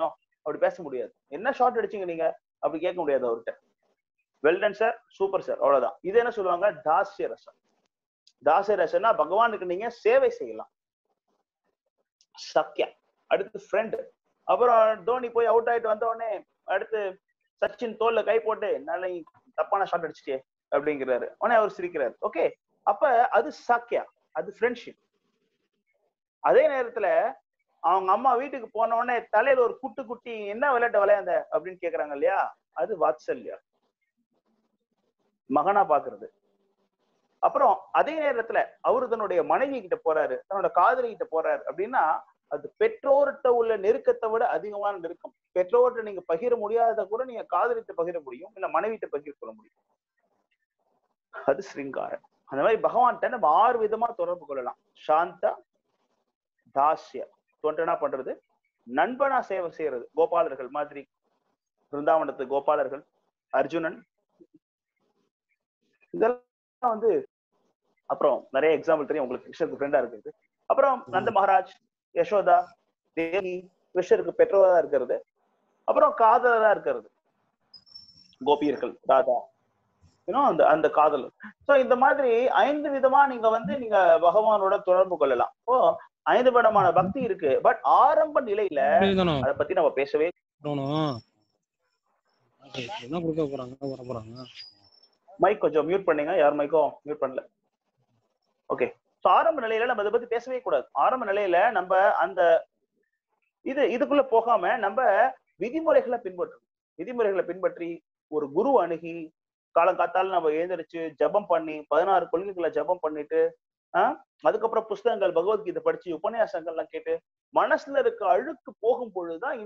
Speaker 2: அப்படி பேச முடியாது. என்ன ஷாட் அடிச்சீங்க நீங்க அப்படி கேட்க முடியாது அவர்கிட்ட. வெல்டன் சார், சூப்பர் சார், அவ்வளவுதான். இது என்ன சொல்லுவாங்க? தாஸ்ய ரசம். தாஸ்ய ரசம்னா பகவானுக்கு நீங்க சேவை செய்யலாம். சக்கியா. அடுத்து ஃப்ரெண்ட். அப்புறம் தோனி போய் அவுட் ஆயிட்டு வந்த உடனே அடுத்து சச்சின் தோல்ல கை போட்டு என்னால தப்பான ஷாட் அடிச்சிட்டே அப்படிங்கிறாரு. உடனே அவர் சிரிக்கிறாரு. ஓகே, அப்ப அது சக்கியா, அது ஃப்ரெண்ட்ஷிப். அதே நேரத்துல அவங்க அம்மா வீட்டுக்கு போன உடனே தலையில ஒரு குட்டி குட்டி என்ன விளையாட்டு விளையாந்த அப்படின்னு கேக்குறாங்க இல்லையா, அது வாத்சல்யா, மகனா பாக்குறது. அப்புறம் அதே நேரத்துல அவரு தன்னுடைய மனைவி கிட்ட போறாரு, தன்னோட காதலி கிட்ட போறாரு அப்படின்னா அது பெற்றோர்கிட்ட உள்ள நெருக்கத்தை விட அதிகமான நெருக்கம். பெற்றோர்கிட்ட நீங்க பகிர முடியாத கூட நீங்க காதலிட்ட பகிர முடியும், இல்ல மனைவிட்ட பகிர் கொள்ள முடியும். அது ஸ்ருங்காரம். அந்த மாதிரி பகவான்கிட்ட நம்ம 6 விதமா தொடர்பு கொள்ளலாம். சாந்தா, தாஸ்ய தொண்டனா பண்றது, நண்பனா சேவை செய்யறது, கோபாலர்கள் மாதிரி, பிருந்தாவனத்து கோபாலர்கள், அர்ஜுனன், இதெல்லாம் வந்து. அப்புறம் நிறைய எக்ஸாம்பிள் தெரியும் உங்களுக்கு, கிருஷ்ணருக்கு ஃப்ரெண்டா இருக்கிறது. அப்புறம் நந்த மகாராஜ், யசோதா, தேவி, கிருஷ்ணருக்கு பெற்றோரா இருக்கிறது. அப்புறம் காதலரா இருக்கிறது, கோபியர்கள், ராதா, அந்த அந்த காதல். சோ இந்த மாதிரி 5 விதமா நீங்க வந்து நீங்க பகவானோட தொடர்பு கொள்ளலாம். இப்போ 5 விதமான பக்தி இருக்கு. பட் ஆரம்ப நிலையில அத பத்தி நம்ம பேசவே. மைக் கொஞ்சம் மியூட் பண்ணீங்க, யார் மைக்கும் மியூட் பண்ணல. ஓகே. சோ ஆரம்ப நிலையில நம்ம அதை பத்தி பேசவே கூடாது. ஆரம்ப நிலையில நம்ம அந்த இதுக்குள்ள போகாம நம்ம விதிமுறைகளை பின்பற்றணும். விதிமுறைகளை பின்பற்றி ஒரு குரு அணுகி காலங்காத்தால நம்ம எழுந்திரிச்சு ஜபம் பண்ணி 16 கொள்கைகளை ஜபம் பண்ணிட்டு அதுக்கப்புறம் புஸ்தகங்கள் பகவத்கீதை படிச்சு உபன்யாசங்கள்லாம் கேட்டு மனசுல இருக்க அழுக்கு போகும் பொழுதுதான்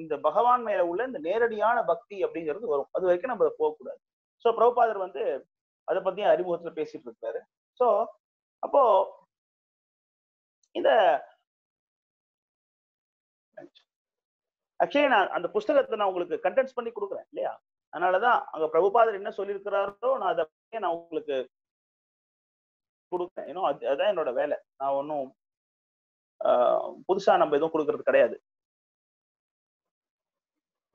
Speaker 2: இந்த பகவான் மேல உள்ள இந்த நேரடியான பக்தி அப்படிங்கிறது வரும். அது வரைக்கும் நம்ம அதை போகக்கூடாது. சோ பிரபுபாதர் வந்து அதை பத்தியும் அறிமுகத்துல பேசிட்டு இருக்காரு. சோ அப்போ இந்த ஆக்சுவலி நான் அந்த புஸ்தகத்தை நான் உங்களுக்கு கண்டென்ஸ் பண்ணி கொடுக்குறேன் இல்லையா, அதனாலதான் அங்க பிரபுபாதர் என்ன சொல்லியிருக்கிறாரோ நான் அதை நான் உங்களுக்கு கொடுக்குறேன். அதுதான் என்னோட வேலை. நான் ஒன்னும் புதுசா நம்ம எதுவும் கொடுக்கறது கிடையாது.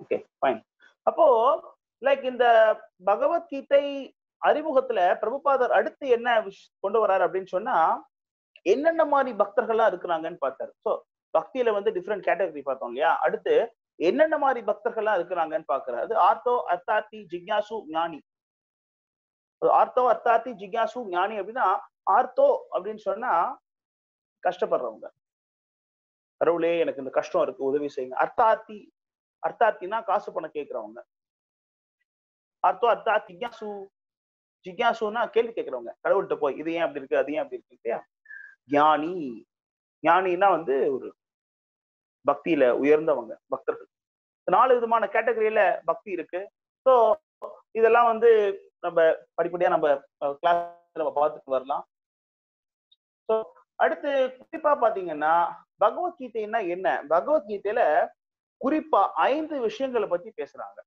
Speaker 2: Okay fine. அப்போ லைக் இந்த பகவத்கீதை அறிமுகத்துல பிரபுபாதர் அடுத்து என்ன கொண்டு வர்றாரு அப்படின்னு சொன்னா, என்னென்ன மாதிரி பக்தர்கள்லாம் இருக்கிறாங்கன்னு பார்த்தாரு. சோ பக்தியில வந்து டிஃப்ரெண்ட் கேட்டகரி பார்த்தோம் இல்லையா, அடுத்து என்னென்ன மாதிரி பக்தர்கள்லாம் இருக்கிறாங்கன்னு பாக்குறாரு. ஆர்த்தோ, அர்த்தார்த்தி, ஜிக்யாசு, ஞானி. ஆர்த்தோ, அர்த்தார்த்தி, ஜிக்யாசு, ஞானி அப்படின்னா, ஆர்த்தோ அப்படின்னு சொன்னா கஷ்டப்படுறவங்க, கடவுளே எனக்கு இந்த கஷ்டம் இருக்கு உதவி செய்யுங்க. அர்த்தார்த்தி, அர்த்தார்த்தினா காசு பணம் கேட்கிறவங்க. ஆர்த்தோ, அர்த்தார்த்தி, ஜிக்யாசு, ஜிக்யாசுனா கேள்வி கேட்கிறவங்க, கடவுள்கிட்ட போய் இது ஏன் அப்படி இருக்கு அது ஏன் அப்படி இருக்கு இல்லையா. ஞானி, ஞானினா வந்து ஒரு பக்தியில உயர்ந்தவங்க பக்தர்கள். 4 விதமான கேட்டகரியில பக்தி இருக்கு. ஸோ இதெல்லாம் வந்து நம்ம படிப்படியா நம்ம கிளாஸ் நம்ம பார்த்துட்டு வரலாம். ஸோ அடுத்து குறிப்பா பாத்தீங்கன்னா பகவத்கீதைன்னா என்ன, பகவத்கீதையில குறிப்பா 5 விஷயங்களை பத்தி பேசுறாங்க.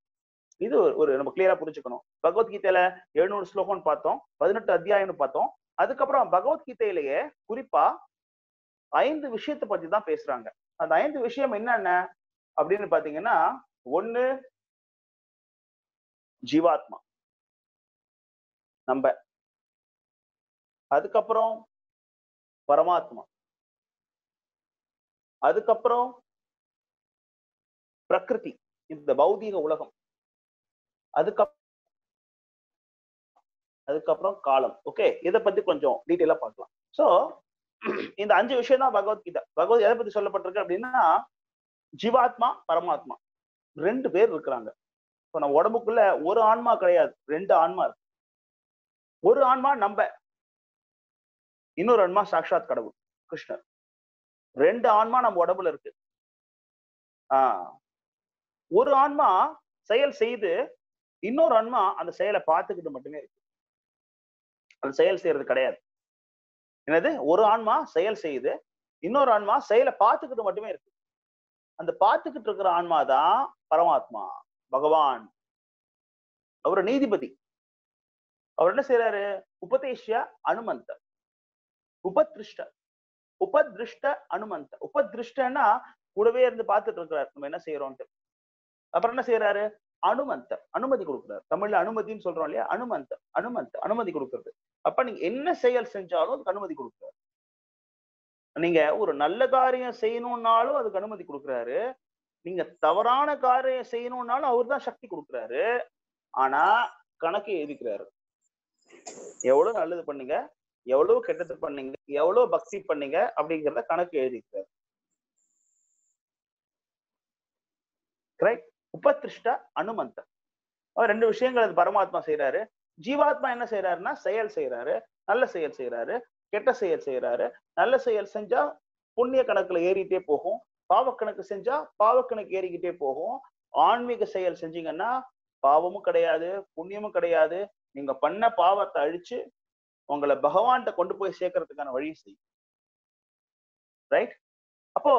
Speaker 2: இது ஒரு நம்ம கிளியரா புரிஞ்சுக்கணும். பகவத்கீதையில 700 ஸ்லோகம்னு பார்த்தோம், 18 அத்தியாயம்னு பார்த்தோம். அதுக்கப்புறம் பகவத்கீதையிலேயே குறிப்பா 5 விஷயத்தை பத்தி தான் பேசுறாங்க. அந்த 5 விஷயம் என்னென்ன அப்படின்னு பாத்தீங்கன்னா, 1 ஜீவாத்மா நம்ம, அதுக்கப்புறம் பரமாத்மா, அதுக்கப்புறம் பிரகிருதி இந்த பௌதீக உலகம், அதுக்கப்புறம் காலம். ஓகே, இதை பத்தி கொஞ்சம் டீட்டெயிலா பார்க்கலாம். சோ இந்த 5 விஷயம் தான் பகவத்கீதை. பகவத் எதை பத்தி சொல்லப்பட்டிருக்கு அப்படின்னா, ஜீவாத்மா பரமாத்மா 2 பேர் இருக்கிறாங்க. இப்போ நம்ம உடம்புக்குள்ள ஒரு ஆன்மா கிடையாது, 2 ஆன்மா இருக்கு. ஒரு ஆன்மா நம்ம, இன்னொரு ஆன்மா சாக்ஷாத் கடவுள் கிருஷ்ணர். 2 ஆன்மா நம்ம உடம்புல இருக்கு. ஒரு ஆன்மா செயல் செய்து இன்னொரு ஆன்மா அந்த செயலை பார்த்துக்கிட்டு மட்டுமே இருக்கு, அந்த செயல் செய்யறது கிடையாது. என்னது, ஒரு ஆன்மா செயல் செய்து இன்னொரு ஆன்மா செயலை பார்த்துக்கிட்டு மட்டுமே இருக்கு. அந்த பார்த்துக்கிட்டு இருக்கிற ஆன்மா தான் பரமாத்மா பகவான். அவர் நீதிபதி. அவர் என்ன செய்யறாரு, உபதேஷ்ய அனுமந்த, உபதிருஷ்ட அனுமந்த. உபதிருஷ்டன்னா கூடவே இருந்து பார்த்துட்டு இருக்கிறார் நம்ம என்ன செய்யறோம்ட்டு. அப்புறம் என்ன செய்யறாரு, அனுமந்த, அனுமதி கொடுக்குறாரு. தமிழ்ல அனுமதின்னு சொல்றோம் இல்லையா, அனுமந்த அனுமதி கொடுக்கறது. அப்ப நீங்க என்ன செயல் செஞ்சாலும் அதுக்கு அனுமதி கொடுக்குறாரு. நீங்க ஒரு நல்ல காரியம் செய்யணும்னாலும் அதுக்கு அனுமதி கொடுக்குறாரு, நீங்க தவறான காரியம் செய்யணும்னாலும் அவர் தான் சக்தி கொடுக்குறாரு. ஆனா கணக்கு எழுதிக்கிறாரு, எவ்வளவு நல்லது பண்ணீங்க, எவ்வளவு கெட்டது பண்ணீங்க, எவ்வளவு பக்தி பண்ணீங்க அப்படிங்கிறத கணக்கு எழுதிக்கிறாரு. கரெக்ட். உபதிருஷ்ட அனுமந்த, ரெண்டு விஷயங்கள் அது பரமாத்மா செய்யறாரு. ஜீவாத்மா என்ன செய்யறாருன்னா செயல் செய்யறாரு, நல்ல செயல் செய்யறாரு, கெட்ட செயல் செய்யறாரு. நல்ல செயல் செஞ்சா புண்ணிய கணக்குல ஏறிட்டே போகும், பாவக்கணக்கு செஞ்சா பாவக்கணக்கு ஏறிக்கிட்டே போகும். ஆன்மீக செயல் செஞ்சீங்கன்னா பாவமும் கிடையாது, புண்ணியமும் கிடையாது. நீங்க பண்ண பாவத்தை அழிச்சு உங்களை பகவான்கிட்ட கொண்டு போய் சேர்க்கறதுக்கான வழி செய்யும். ரைட். அப்போ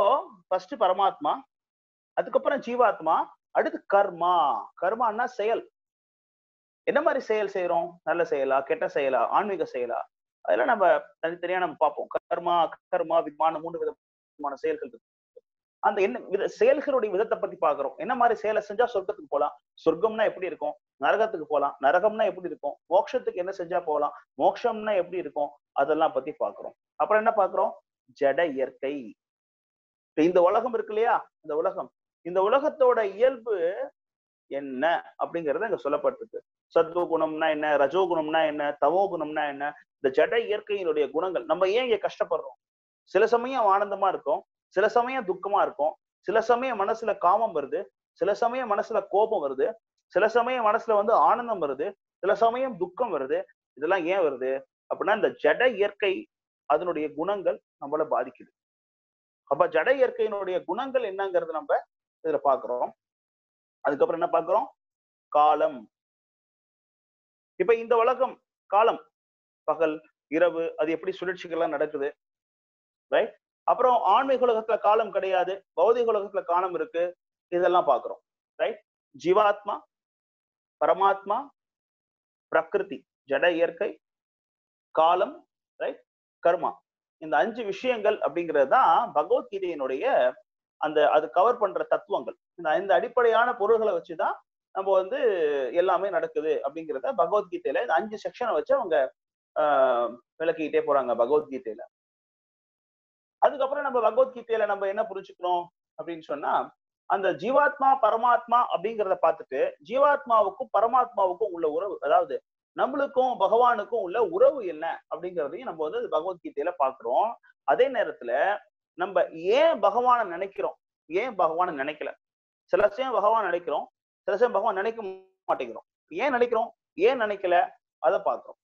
Speaker 2: ஃபர்ஸ்ட் பரமாத்மா, அதுக்கப்புறம் ஜீவாத்மா, அடுத்து கர்மா. கர்மான்னா செயல். என்ன மாதிரி செயல் செய்யறோம்? நல்ல செயலா, கெட்ட செயலா, ஆன்மீக செயலா? அதெல்லாம் நம்ம தனித்தனியா நம்ம பார்ப்போம். கர்மா, கர்மா, விமான 3 விதமான செயல்கள் இருக்கு. அந்த என்ன செயல்களுடைய விதத்தை பத்தி பாக்குறோம். என்ன மாதிரி செயலை செஞ்சா சொர்க்கத்துக்கு போகலாம், சொர்க்கம்னா எப்படி இருக்கும், நரகத்துக்கு போகலாம், நரகம்னா எப்படி இருக்கும், மோட்சத்துக்கு என்ன செஞ்சா போகலாம், மோட்சம்னா எப்படி இருக்கும், அதெல்லாம் பத்தி பாக்குறோம். அப்புறம் என்ன பாக்குறோம்? ஜட இயற்கை. இந்த உலகம் இருக்கு இல்லையா, இந்த உலகத்தோட இயல்பு என்ன அப்படிங்கறது அங்க சொல்லப்பட்டிருக்கு. சத்துவ குணம்னா என்ன, ரஜோ குணம்னா என்ன, தமோ குணம்னா என்ன, இந்த ஜட இயற்கையினுடைய குணங்கள். நம்ம ஏன் இங்க கஷ்டப்படுறோம்? சில சமயம் ஆனந்தமா இருக்கும், சில சமயம் துக்கமா இருக்கும், சில சமயம் மனசுல காமம் வருது, சில சமயம் மனசுல கோபம் வருது, சில சமயம் மனசுல ஆனந்தம் வருது, சில சமயம் துக்கம் வருது. இதெல்லாம் ஏன் வருது அப்படின்னா இந்த ஜட இயற்கை அதனுடைய குணங்கள் நம்மள பாதிக்குது. அப்ப ஜட இயற்கையினுடைய குணங்கள் என்னங்கிறது நம்ம இதுல பாக்குறோம். அதுக்கப்புறம் என்ன பாக்குறோம்? காலம். இப்ப இந்த உலகம் காலம், பகல் இரவு, அது எப்படி சுழற்சிகள்லாம் நடக்குது. ரைட். அப்புறம் ஆன்மீக உலகத்துல காலம் கிடையாது, பௌதிக உலகத்துல காலம் இருக்கு. இதெல்லாம் பாக்குறோம். ரைட். ஜீவாத்மா, பரமாத்மா, பிரகிருதி, ஜட இயற்கை, காலம், ரைட், கர்மா. இந்த 5 விஷயங்கள் அப்படிங்கிறது தான் பகவத்கீதையினுடைய அது கவர் பண்ற தத்துவங்கள். இந்த அடிப்படையான பொருள்களை வச்சுதான் நம்ம எல்லாமே நடக்குது அப்படிங்கிறத பகவத்கீதையில இந்த 5 செக்ஷனை வச்சு அவங்க விளக்கிக்கிட்டே போறாங்க பகவத்கீதையில. அதுக்கப்புறம் நம்ம பகவத்கீதையில நம்ம என்ன புரிஞ்சுக்கணும் அப்படின்னு சொன்னா, அந்த ஜீவாத்மா பரமாத்மா அப்படிங்கிறத பார்த்துட்டு ஜீவாத்மாவுக்கும் பரமாத்மாவுக்கும் உள்ள உறவு, அதாவது நம்மளுக்கும் பகவானுக்கும் உள்ள உறவு என்ன அப்படிங்கிறதையும் நம்ம பகவத்கீதையில பாக்குறோம். அதே நேரத்துல நம்ம ஏன் பகவானை நினைக்கிறோம், ஏன் பகவானை நினைக்கல. சில சமயம் பகவான் நினைக்கிறோம், சில சமயம் பகவான் நினைக்க மாட்டேங்கிறோம். ஏன் நினைக்கிறோம், ஏன் நினைக்கல, அதை பார்க்கிறோம்.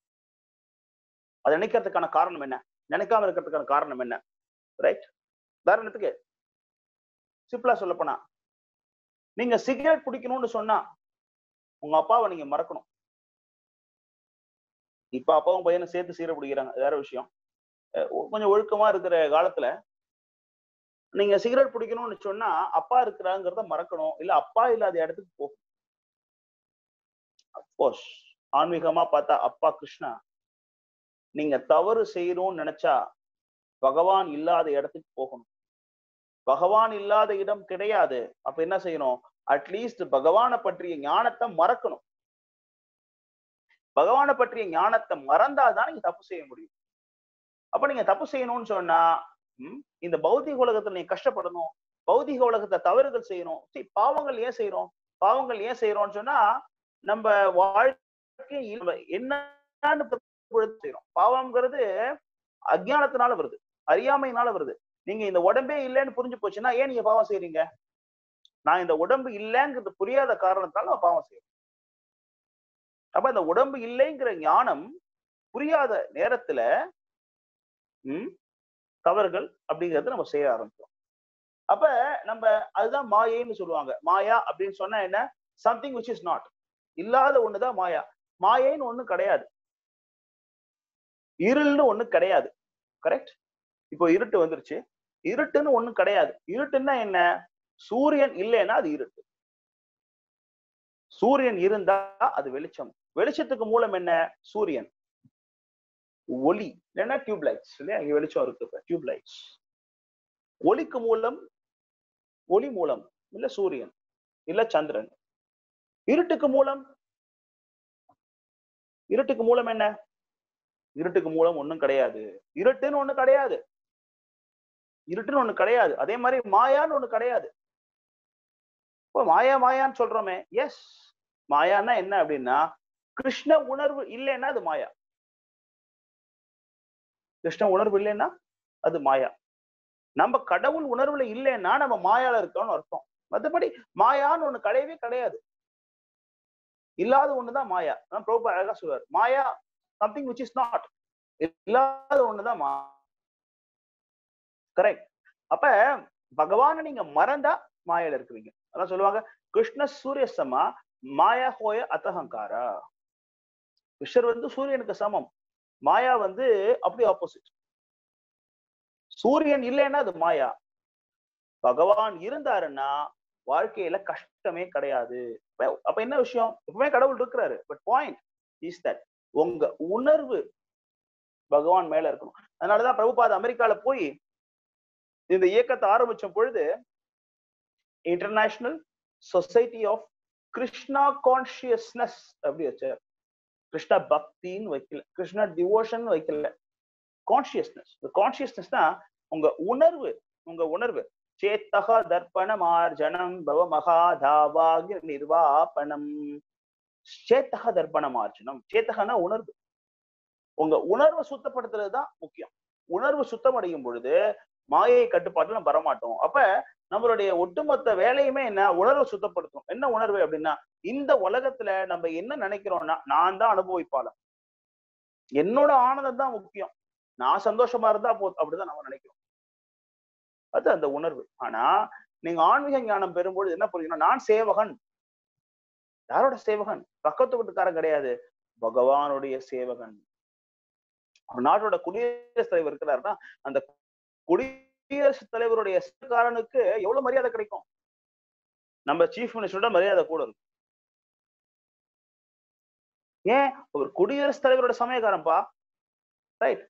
Speaker 2: அதை நினைக்கிறதுக்கான காரணம் என்ன, நினைக்காம இருக்கிறதுக்கான காரணம் என்ன. ரைட். உதாரணத்துக்கு சிம்பிளா சொல்ல போனா, நீங்க சிகரெட் குடிக்கணும்னு சொன்னா உங்க அப்பாவை நீங்க மறக்கணும். இப்ப அப்பாவும் பையனும் சேர்த்து சீரை பிடிக்கிறாங்க, வேற விஷயம். கொஞ்சம் ஒழுக்கமா இருக்கிற காலத்துல நீங்க சிகரெட் பிடிக்கணும்னு சொன்னா அப்பா இருக்கிறாங்கிறத மறக்கணும், இல்ல அப்பா இல்லாத இடத்துக்கு போகும். அப்கோர்ஸ் ஆன்மீகமா பார்த்தா அப்பா கிருஷ்ணா, நீங்க தவறு செய்யணும்னு நினைச்சா பகவான் இல்லாத இடத்துக்கு போகணும். பகவான் இல்லாத இடம் கிடையாது. அப்ப என்ன செய்யணும்? அட்லீஸ்ட் பகவானை பற்றிய ஞானத்தை மறக்கணும். பகவானை பற்றிய ஞானத்தை மறந்தாதான் நீங்க தப்பு செய்ய முடியும். அப்ப நீங்க தப்பு செய்யணும்னு சொன்னா இந்த பௌதிக உலகத்துல நீங்க கஷ்டப்படணும், பௌதிக உலகத்தை தவறுகள் செய்யணும். பாவங்கள் ஏன் செய்யறோம், பாவங்கள் ஏன் செய்யறோம்னு சொன்னா நம்ம வாழ்க்கை என்னன்னு செய்யறோம். பாவம்ங்கிறது அஜ்ஞானத்தினால வருது, அறியாமையினால வருது. நீங்க இந்த உடம்பே இல்லைன்னு புரிஞ்சு போச்சுன்னா ஏன் நீங்க பாவம் செய்யறீங்க? நான் இந்த உடம்பு இல்லைங்கிறது புரியாத காரணத்தால நம்ம பாவம் செய்யறோம். அப்ப இந்த உடம்பு இல்லைங்கிற ஞானம் புரியாத நேரத்துல தவறுகள் அப்படிங்கறது நம்ம செய்ய ஆரம்பிச்சோம். அப்ப நம்ம அதுதான் மாயைன்னு சொல்லுவாங்க. மாயா அப்படின்னு சொன்னா என்ன? சம்திங் விச் இஸ் நாட், இல்லாத ஒண்ணுதான் மாயா. மாயைன்னு ஒண்ணு கிடையாது, இருள்னு ஒண்ணு கிடையாது. கரெக்ட். இப்போ இருட்டு வந்துருச்சு, இருட்டுன்னு ஒண்ணு கிடையாது. இருட்டுன்னா என்ன? சூரியன் இல்லைன்னா அது இருட்டு, சூரியன் இருந்தா அது வெளிச்சம். வெளிச்சத்துக்கு மூலம் என்ன? சூரியன். ஒளி இல்லைன்னா டியூப் லைட்ஸ் இல்லையா, இங்க வெளிச்சம் இருக்கு, டியூப் லைட்ஸ். ஒளிக்கு மூலம், ஒளி மூலம் இல்ல சூரியன் இல்ல சந்திரன். இருட்டுக்கு மூலம், இருட்டுக்கு மூலம் என்ன? இருட்டுக்கு மூலம் ஒண்ணும் கிடையாது. இருட்டுன்னு ஒண்ணு கிடையாது, இருட்டுன்னு ஒண்ணு கிடையாது. அதே மாதிரி மாயான்னு ஒண்ணு கிடையாது. இப்போ மாயா மாயான்னு சொல்றோமே, எஸ், மாயான்னா என்ன அப்படின்னா கிருஷ்ண உணர்வு இல்லைன்னா அது மாயா. கிருஷ்ண உணர்வு இல்லைன்னா அது மாயா. நம்ம கடவுள் உணர்வுல இல்லைன்னா நம்ம மாயால இருக்கோம்னு அர்த்தம். மற்றபடி மாயான்னு ஒண்ணு கிடையவே கிடையாது. இல்லாத ஒண்ணுதான் மாயா. பிரபுபாத் அழகா சொல்லுவார், மாயா சம்திங் விச் இஸ் நாட். இல்லாத ஒண்ணுதான் கரெக்ட். அப்ப பகவான நீங்க மறந்தா மாயால இருக்கிறீங்க. அதான் சொல்லுவாங்க, கிருஷ்ண சூரிய சமா மாயா ஹோய அத்தஹங்காரா. கிருஷ்ணர் சூரியனுக்கு சமம், மாயா அப்படி ஆப்போசிட். சூரியன் இல்லைன்னா அது மாயா, பகவான் இருந்தாருன்னா வாழ்க்கையில கஷ்டமே கிடையாது. அப்ப என்ன விஷயம், எப்பவுமே கடவுள் இருக்கிறாரு. பட் பாயிண்ட் இஸ் தட் உங்க உணர்வு பகவான் மேல இருக்கணும். அதனாலதான் பிரபுபாத் அமெரிக்கால போய் இந்த இயக்கத்தை ஆரம்பிச்ச பொழுது international society of Krishna consciousness அப்படி வச்சார். கிருஷ்ணா பக்தின்னு வைக்கல, கிருஷ்ணா டிவோஷன் வைக்கல, கான்சியஸ்னஸ். கான்சியஸ்னஸ் தான் உங்க உணர்வு. சேத்தக தர்ப்பண மார்ஜனம் பவ மகாதாவாகிய நிர்வாபணம். சேத்தக தர்ப்பண மார்ஜனம், சேத்தகனா உணர்வு. உங்க உணர்வை சுத்தப்படுத்துறதுதான் முக்கியம். உணர்வு சுத்தம் அடையும் பொழுது மாயை கட்டுப்பாட்டுல நம்ம வரமாட்டோம். அப்ப நம்மளுடைய ஒட்டுமொத்த வேலையுமே என்ன, உணர்வை சுத்தப்படுத்தும். என்ன உணர்வு அப்படின்னா, இந்த உலகத்துல நம்ம என்ன நினைக்கிறோம்னா, நான் தான் அனுபவிப்பாளன், என்னோட ஆனந்தம் தான் முக்கியம், நான் சந்தோஷமா இருந்தா போதும், அப்படிதான் நம்ம நினைக்கிறோம். அது அந்த உணர்வு. ஆனா நீங்க ஆன்மீக ஞானம் பெறும்போது என்ன புரியுதுன்னா, நான் சேவகன். யாரோட சேவகன்? பக்கத்து வீட்டுக்காரன் கிடையாது, பகவானுடைய சேவகன். நாட்டோட குடியரசுத் தலைவர் இருக்கிறாருன்னா, அந்த குடியரசுத் தலைவருடைய காரனுக்கு எவ்வளவு மரியாதை கிடைக்கும்? நம்ம சீஃப் மினிஸ்டரோட மரியாதை கூட இருக்கும். ஏன்? ஒரு குடியரசுத் தலைவரோட சமயக்காரன்பா, ரைட்?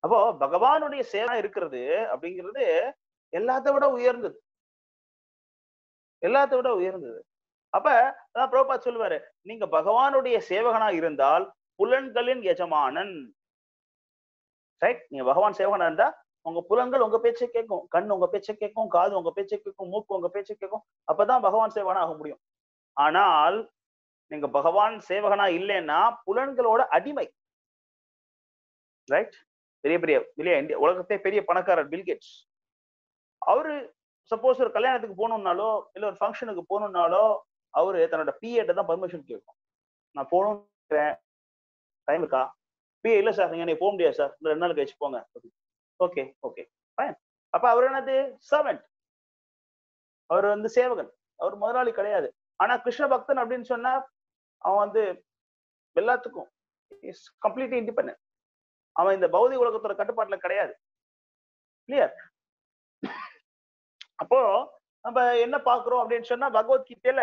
Speaker 2: அப்போ பகவானுடைய சேவை இருக்கிறது அப்படிங்கிறது எல்லாத்த விட உயர்ந்தது, எல்லாத்த விட உயர்ந்தது. அப்ப அதான் பிரபுபாத் சொல்லுவாரு, நீங்க பகவானுடைய சேவகனா இருந்தால் புலன்களின் எஜமானன். ரைட்? நீங்க பகவான் சேவகனா இருந்தா உங்க புலன்கள் உங்க பேச்சை கேட்கும், கண் உங்க பேச்சை கேட்கும், காது உங்க பேச்சை கேட்கும், மூக்கு உங்க பேச்சை கேட்கும். அப்பதான் பகவான் சேவகனா ஆக முடியும். ஆனால் நீங்க பகவான் சேவகனா இல்லைன்னா புலன்களோட அடிமை. ரைட்? பெரிய பெரிய இல்லையா, இந்தியா உலகத்தே பெரிய பணக்காரர் பில்கேட்ஸ், அவரு சப்போஸ் ஒரு கல்யாணத்துக்கு போகணும்னாலோ இல்ல ஒரு ஃபங்க்ஷனுக்கு போகணும்னாலோ அவரு தன்னோட பிஏட்ட தான் பர்மிஷன் கேட்கும். நான் போகணும், டைம் இருக்கா? பிஏ இல்ல சார், நீங்க போக முடியாது சார், 2 நாள் கழிச்சு போங்க. Okay okay fine. அப்ப அவர் என்னது? சர்வெண்ட். அவர் சேவகன், அவர் முதலாளி கிடையாது. ஆனா கிருஷ்ண பக்தன் அப்படின்னு சொன்னா அவன் எல்லாத்துக்கும் கம்ப்ளீட்லி இண்டிபெண்டன்ட். அவன் இந்த பௌதிக உலகத்தோட கட்டுப்பாட்டுல கிடையாது. கிளியர்? அப்போ நம்ம என்ன பாக்குறோம் அப்படின்னு சொன்னா, பகவத்கீதையில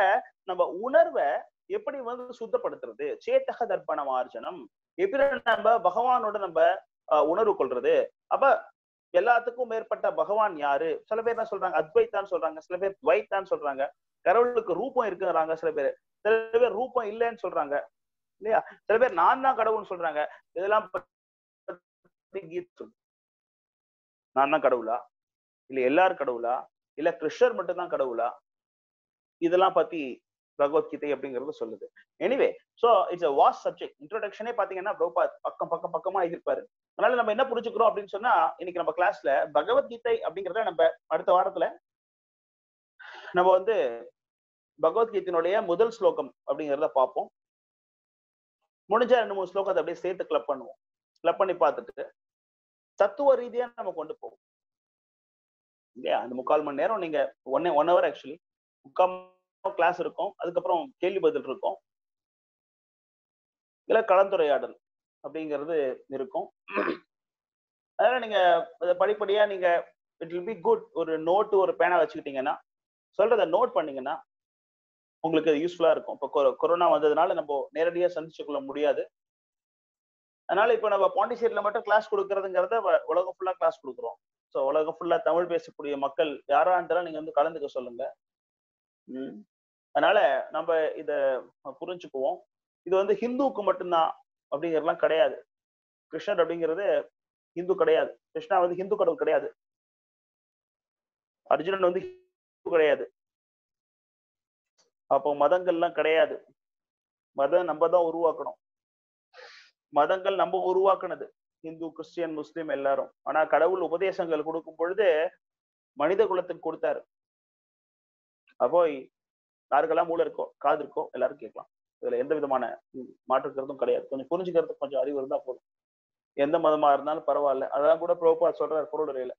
Speaker 2: நம்ம உணர்வை எப்படி சுத்தப்படுத்துறது, சேத்தக தர்ப்பண மார்ஜனம், எப்படி நம்ம பகவானோட நம்ம உணர்வு கொள்றது. அப்ப எல்லாத்துக்கும் மேற்பட்ட பகவான் யாரு? சில பேர் என்ன சொல்றாங்க, அத்வைத்தான்னு சொல்றாங்க, சில பேர் துவைத்தான்னு சொல்றாங்க, கடவுளுக்கு ரூபம் இருக்குறாங்க, சில பேர் ரூபம் இல்லைன்னு சொல்றாங்க இல்லையா, சில பேர் நான் தான் கடவுள்னு சொல்றாங்க. இதெல்லாம் நான் தான் கடவுளா, இல்ல எல்லாரும் கடவுளா, இல்ல கிருஷ்ணர் மட்டும் தான் கடவுளா? இதெல்லாம் பத்தி பகவத்கீதை அப்படிங்கிறது சொல்லுது. Anyway, so it's a vast subject. இன்ட்ரோடக்ஷனே பாத்தீங்கன்னா பிரபுபாத் பக்கமா எழுதிருப்பாரு. அதனால நம்ம என்ன புரிஞ்சுக்கிறோம் அப்படின்னு சொன்னா, இன்னைக்கு நம்ம கிளாஸ்ல பகவத்கீதை அப்படிங்கறத நம்ம அடுத்த வாரத்துல நம்ம பகவத்கீதையினுடைய முதல் ஸ்லோகம் அப்படிங்கிறத பார்ப்போம். முடிஞ்ச 2-3 ஸ்லோகத்தை அப்படியே சேர்த்து கிளப் பண்ணுவோம். கிளப் பண்ணி பார்த்துட்டு தத்துவ ரீதியா நம்ம கொண்டு போவோம் இல்லையா. அந்த 3/4 மணி நேரம் நீங்க 1 hour ஆக்சுவலி 3/4 கிளாஸ் இருக்கும். அதுக்கப்புறம் கேள்வி பதில் இருக்கும், இல்ல கலந்துரையாடல் அப்படிங்கிறது இருக்கும். அதனால நீங்க படிப்படியா நீங்க இட் வில் பி குட். ஒரு நோட்டு ஒரு பேனா வச்சுக்கிட்டீங்கன்னா, சொல்றத நோட் பண்ணீங்கன்னா உங்களுக்கு அது யூஸ்ஃபுல்லா இருக்கும். இப்போ கொரோனா வந்ததுனால நம்ம நேரடியா சந்திச்சு கொள்ள முடியாது. அதனால இப்ப நம்ம பாண்டிச்சேரியில மட்டும் கிளாஸ் கொடுக்கறதுங்கிறத உலகம் ஃபுல்லா கிளாஸ் கொடுக்குறோம். ஸோ உலகம் ஃபுல்லா தமிழ் பேசக்கூடிய மக்கள் யாரா இருந்தாலும் நீங்க கலந்துக்க சொல்லுங்க. அதனால நம்ம இத புரிஞ்சுக்குவோம். இது ஹிந்துவுக்கு மட்டும்தான் அப்படிங்கிறதுலாம் கிடையாது. கிருஷ்ணர் அப்படிங்கிறது ஹிந்து கிடையாது. கிருஷ்ணா ஹிந்து கடவுள் கிடையாது. அர்ஜுனன் ஹிந்து கிடையாது. அப்போ மதங்கள்லாம் கிடையாது. மதம் நம்ம தான் உருவாக்கணும். மதங்கள் நம்ம உருவாக்குனது, இந்து, கிறிஸ்டியன், முஸ்லிம் எல்லாரும். ஆனா கடவுள் உபதேசங்கள் கொடுக்கும் பொழுது மனித குலத்துக்கு கொடுத்தாரு. அப்போ யாருக்கெல்லாம் மூளை இருக்கோ காது இருக்கோ எல்லாரும் கேட்கலாம். இதுல எந்த விதமான மாற்றுக்கிறதும் கிடையாது. கொஞ்சம் புரிஞ்சுக்கிறதுக்கு கொஞ்சம் அறிவு இருந்தா போதும். எந்த மதமா இருந்தாலும் பரவாயில்ல. அதான் கூட பிரபுபாத் சொல்றாரு பொருளுரையில.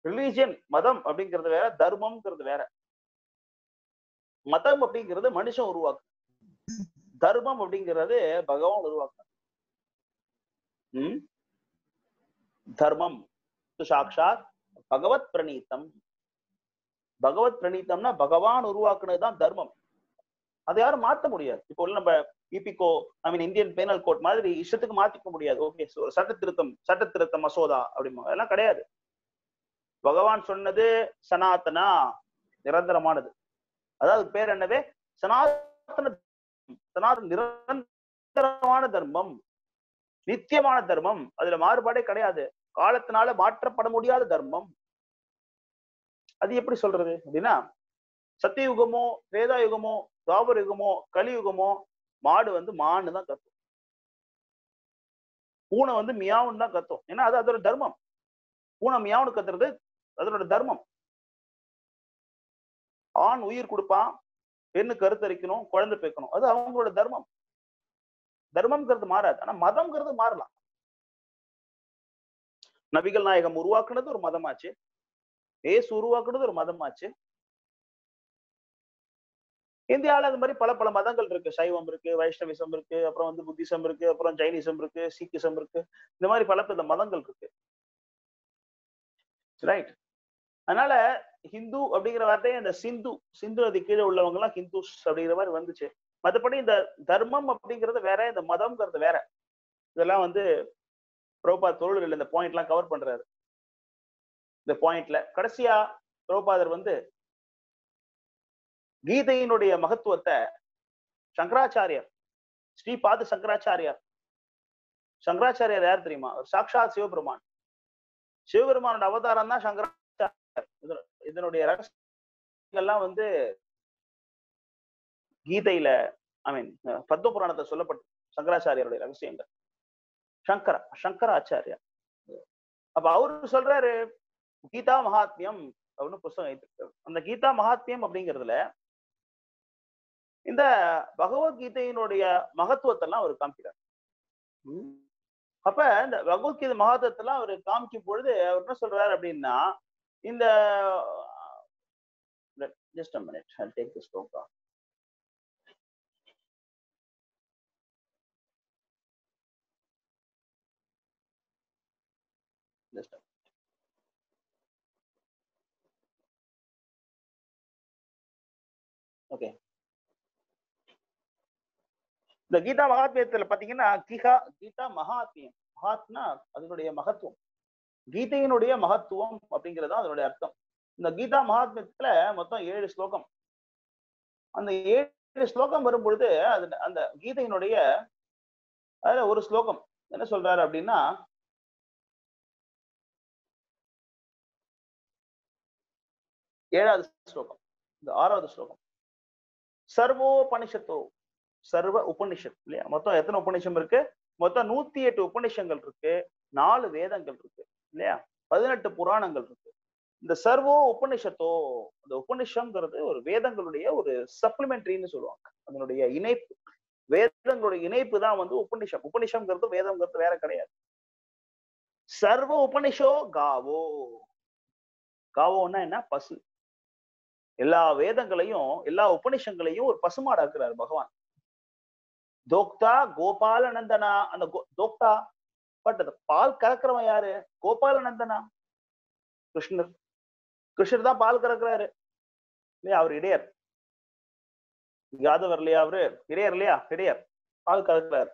Speaker 2: ரிலீஜியன் மதம் அப்படிங்கிறது வேற, தர்மம்ங்கிறது வேற. மதம் அப்படிங்கிறது மனுஷன் உருவாக்கு, தர்மம் அப்படிங்கிறது பகவான் உருவாக்கு. தர்மம் சாக்ஷாத் பகவத் பிரணீத்தம். பகவத் பிரணீத்தம்னா பகவான் உருவாக்குனதுதான் தர்மம். அதை யாரும் மாத்த முடியாது. இப்போ நம்ம இபிகோ இந்தியன் பேனல் கோட் மாதிரி இஷ்டத்துக்கு மாத்திக்க முடியாது. ஓகே, சட்ட திருத்த மசோதா அப்படிமா அதெல்லாம் கிடையாது. பகவான் சொன்னது சனாதனா, நிரந்தரமானது. அதாவது பேர் என்னவே சனாதன நிரந்தரமான தர்மம், நித்தியமான தர்மம். அதுல மாறுபாடே கிடையாது. காலத்தினால மாற்றப்பட முடியாத தர்மம். அது எப்படி சொல்றது அப்படின்னா, சத்தியுகமோ வேதா யுகமோ துவாபர யுகமோ கலியுகமோ மாடு மான்னு தான் கத்தும், பூனை மியாவுன்னு தான் கத்தும். ஏன்னா அது அதோட தர்மம். பூனை மியாவுன்னு கத்துறது அதோட தர்மம். ஆண் உயிர் கொடுப்பான், பெண்ணு கருத்தரிக்கணும், குழந்தை பேக்கணும், அது அவங்களோட தர்மம். தர்மம்ங்கிறது மாறாது. ஆனா மதம்ங்கிறது மாறலாம். நபிகள் நாயகம் உருவாக்குனது ஒரு மதமாச்சு, ஏசு உருவாக்குனது ஒரு மதமாச்சு. இந்தியாவில அது மாதிரி பல பல மதங்கள் இருக்கு. சைவம் இருக்கு, வைஷ்ணவிசம் இருக்கு, அப்புறம் புத்திசம் இருக்கு, அப்புறம் ஜைனிசம் இருக்கு, சீக்கிசம் இருக்கு. இந்த மாதிரி பல பல மதங்கள் இருக்கு. ரைட். அதனால ஹிந்து அப்படிங்கிற வார்த்தையை இந்த சிந்து நதி கீழே உள்ளவங்க எல்லாம் ஹிந்துஸ் அப்படிங்கிற மாதிரி வந்துச்சு. மற்றபடி இந்த தர்மம் அப்படிங்கிறது வேற, இந்த மதம்ங்கிறது வேற. இதெல்லாம் பிரபுபாத் தொழில் இந்த பாயிண்ட் எல்லாம் கவர் பண்றாரு. இந்த பாயிண்ட்ல கடைசியா பிரபுபாதர் கீதையினுடைய மகத்துவத்தை சங்கராச்சாரியார், ஸ்ரீபாத சங்கராச்சாரியார் யார் தெரியுமா? சாக்ஷாத் சிவபெருமான். சிவபெருமானோட அவதாரம் தான் சங்கராச்சாரியார். இதனுடைய ரகசியங்கள்லாம் கீதையில பத்ம புராணத்தை சொல்லப்பட்டு சங்கராச்சாரியாருடைய ரகசியங்கள். சங்கராச்சாரியார். அப்ப அவரு சொல்றாரு கீதா மகாத்மியம் அப்படின்னு புஸ்தகம் எழுதிருக்காரு. அந்த கீதா மகாத்மியம் அப்படிங்கிறதுல இந்த பகவத்கீதையினுடைய மகத்துவத்தை எல்லாம் அவர் காமிக்கிறார். அப்ப இந்த பகவத்கீதை மகத்துவத்தை எல்லாம் அவர் காமிக்கும் பொழுது அவர் என்ன சொல்றாரு அப்படின்னா, இந்த just a minute, I'll take this program. Just a minute. Okay. இந்த கீதா மகாத்மியத்துல பாத்தீங்கன்னா கீதா மகாத்மியம், மகாத்னா அதனுடைய மகத்துவம், கீதையினுடைய மகத்துவம் அப்படிங்கிறது அதனுடைய அர்த்தம். இந்த கீதா மகாத்மியத்துல மொத்தம் 7 ஸ்லோகம். அந்த 7 ஸ்லோகம் வரும்பொழுது அந்த கீதையினுடைய அதுல ஒரு ஸ்லோகம் என்ன சொல்றாரு அப்படின்னா, ஏழாவது ஸ்லோகம், இந்த 6வது ஸ்லோகம், சர்வோபனிஷத்தோ, சர்வ உபனிஷத் இல்லையா? மொத்தம் எத்தனை உபநிஷம் இருக்கு? மொத்தம் 108 உபநிஷங்கள் இருக்கு, 4 வேதங்கள் இருக்கு இல்லையா? 18 புராணங்கள் இருக்கு. இந்த சர்வோ உபனிஷத்தோ, அந்த உபனிஷம்ங்கிறது ஒரு வேதங்களுடைய ஒரு சப்ளிமெண்ட்ரின்னு சொல்லுவாங்க. அதனுடைய இணைப்பு, வேதங்களுடைய இணைப்பு தான் உபனிஷம். உபனிஷம்ங்கிறது வேதம்ங்கிறது வேற கிடையாது. சர்வ உபனிஷோ காவோ. காவோன்னா என்ன? பசு. எல்லா வேதங்களையும் எல்லா உபனிஷங்களையும் ஒரு பசுமாடாக்குறாரு பகவான். தோக்தா கோபாலநந்தனா. அந்த தோக்தா பட் அந்த பால் கறக்கிறவன் யாரு? கோபாலநந்தனா, கிருஷ்ணர். கிருஷ்ணர் தான் பால் கறக்குறாரு இல்லையா? அவர் இடையர், யாதவர் இல்லையா? அவரு இடையர் இல்லையா? இடையர் பால் கறக்குறாரு.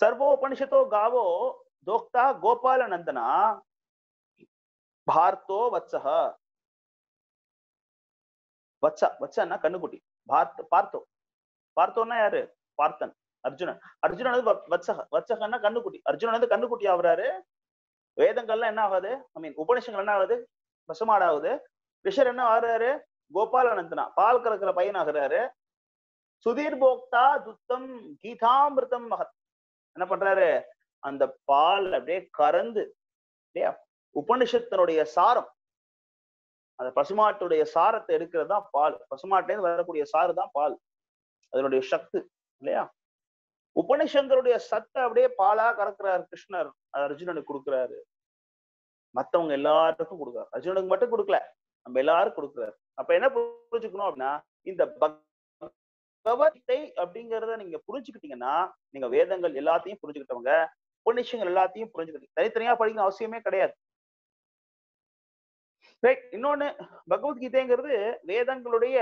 Speaker 2: சர்வோபனிஷத்தோ காவோ தோக்தா கோபாலநந்தனா பார்த்தோ வத்சஹ. வச்சன்னா கண்ணுக்குட்டி. பார்த்தோன்னா யாரு? பார்த்தன், அர்ஜுனன். அர்ஜுனன் வத்சகன்னா கண்ணுக்குட்டி. அர்ஜுனன் கண்ணுக்குட்டி ஆகுறாரு. வேதங்கள்லாம் என்ன ஆகுது? உபநிஷங்கள் என்ன ஆகுது? பசுமாடாகுது. ரிஷர் என்ன ஆகுறாரு? கோபாலநந்தனா, பால் கறக்கிற பையன் ஆகுறாரு. சுதீர் போக்தா துத்தம் கீதாமிருதம் மகத். என்ன பண்றாரு? அந்த பால் அப்படியே கறந்து இல்லையா, உபனிஷத்தினுடைய சாரம், அந்த பசுமாட்டுடைய சாரத்தை எடுக்கிறது தான் பால். பசுமாட்டிலேருந்து வரக்கூடிய சாறு தான் பால், அதனுடைய சக்தி இல்லையா. உபனிஷங்களுடைய சத்தை அப்படியே பாலா கறக்குறாரு கிருஷ்ணர், அர்ஜுனனுக்கு கொடுக்குறாரு. மத்தவங்க எல்லாருக்கும் கொடுக்குறாரு, அர்ஜுனனுக்கு மட்டும் கொடுக்கல, நம்ம எல்லாரும் கொடுக்குறாரு. அப்ப என்ன புரிஞ்சுக்கணும் அப்படின்னா, இந்த பகவத்தை அப்படிங்கிறத நீங்க புரிஞ்சுக்கிட்டீங்கன்னா நீங்க வேதங்கள் எல்லாத்தையும் புரிஞ்சுக்கிட்டவங்க, உபநிஷங்கள் எல்லாத்தையும் புரிஞ்சுக்கிட்டீங்க. தனித்தனியா படிக்கணும் அவசியமே கிடையாது. இன்னொன்னு, பகவத்கீதைங்கிறது வேதங்களுடைய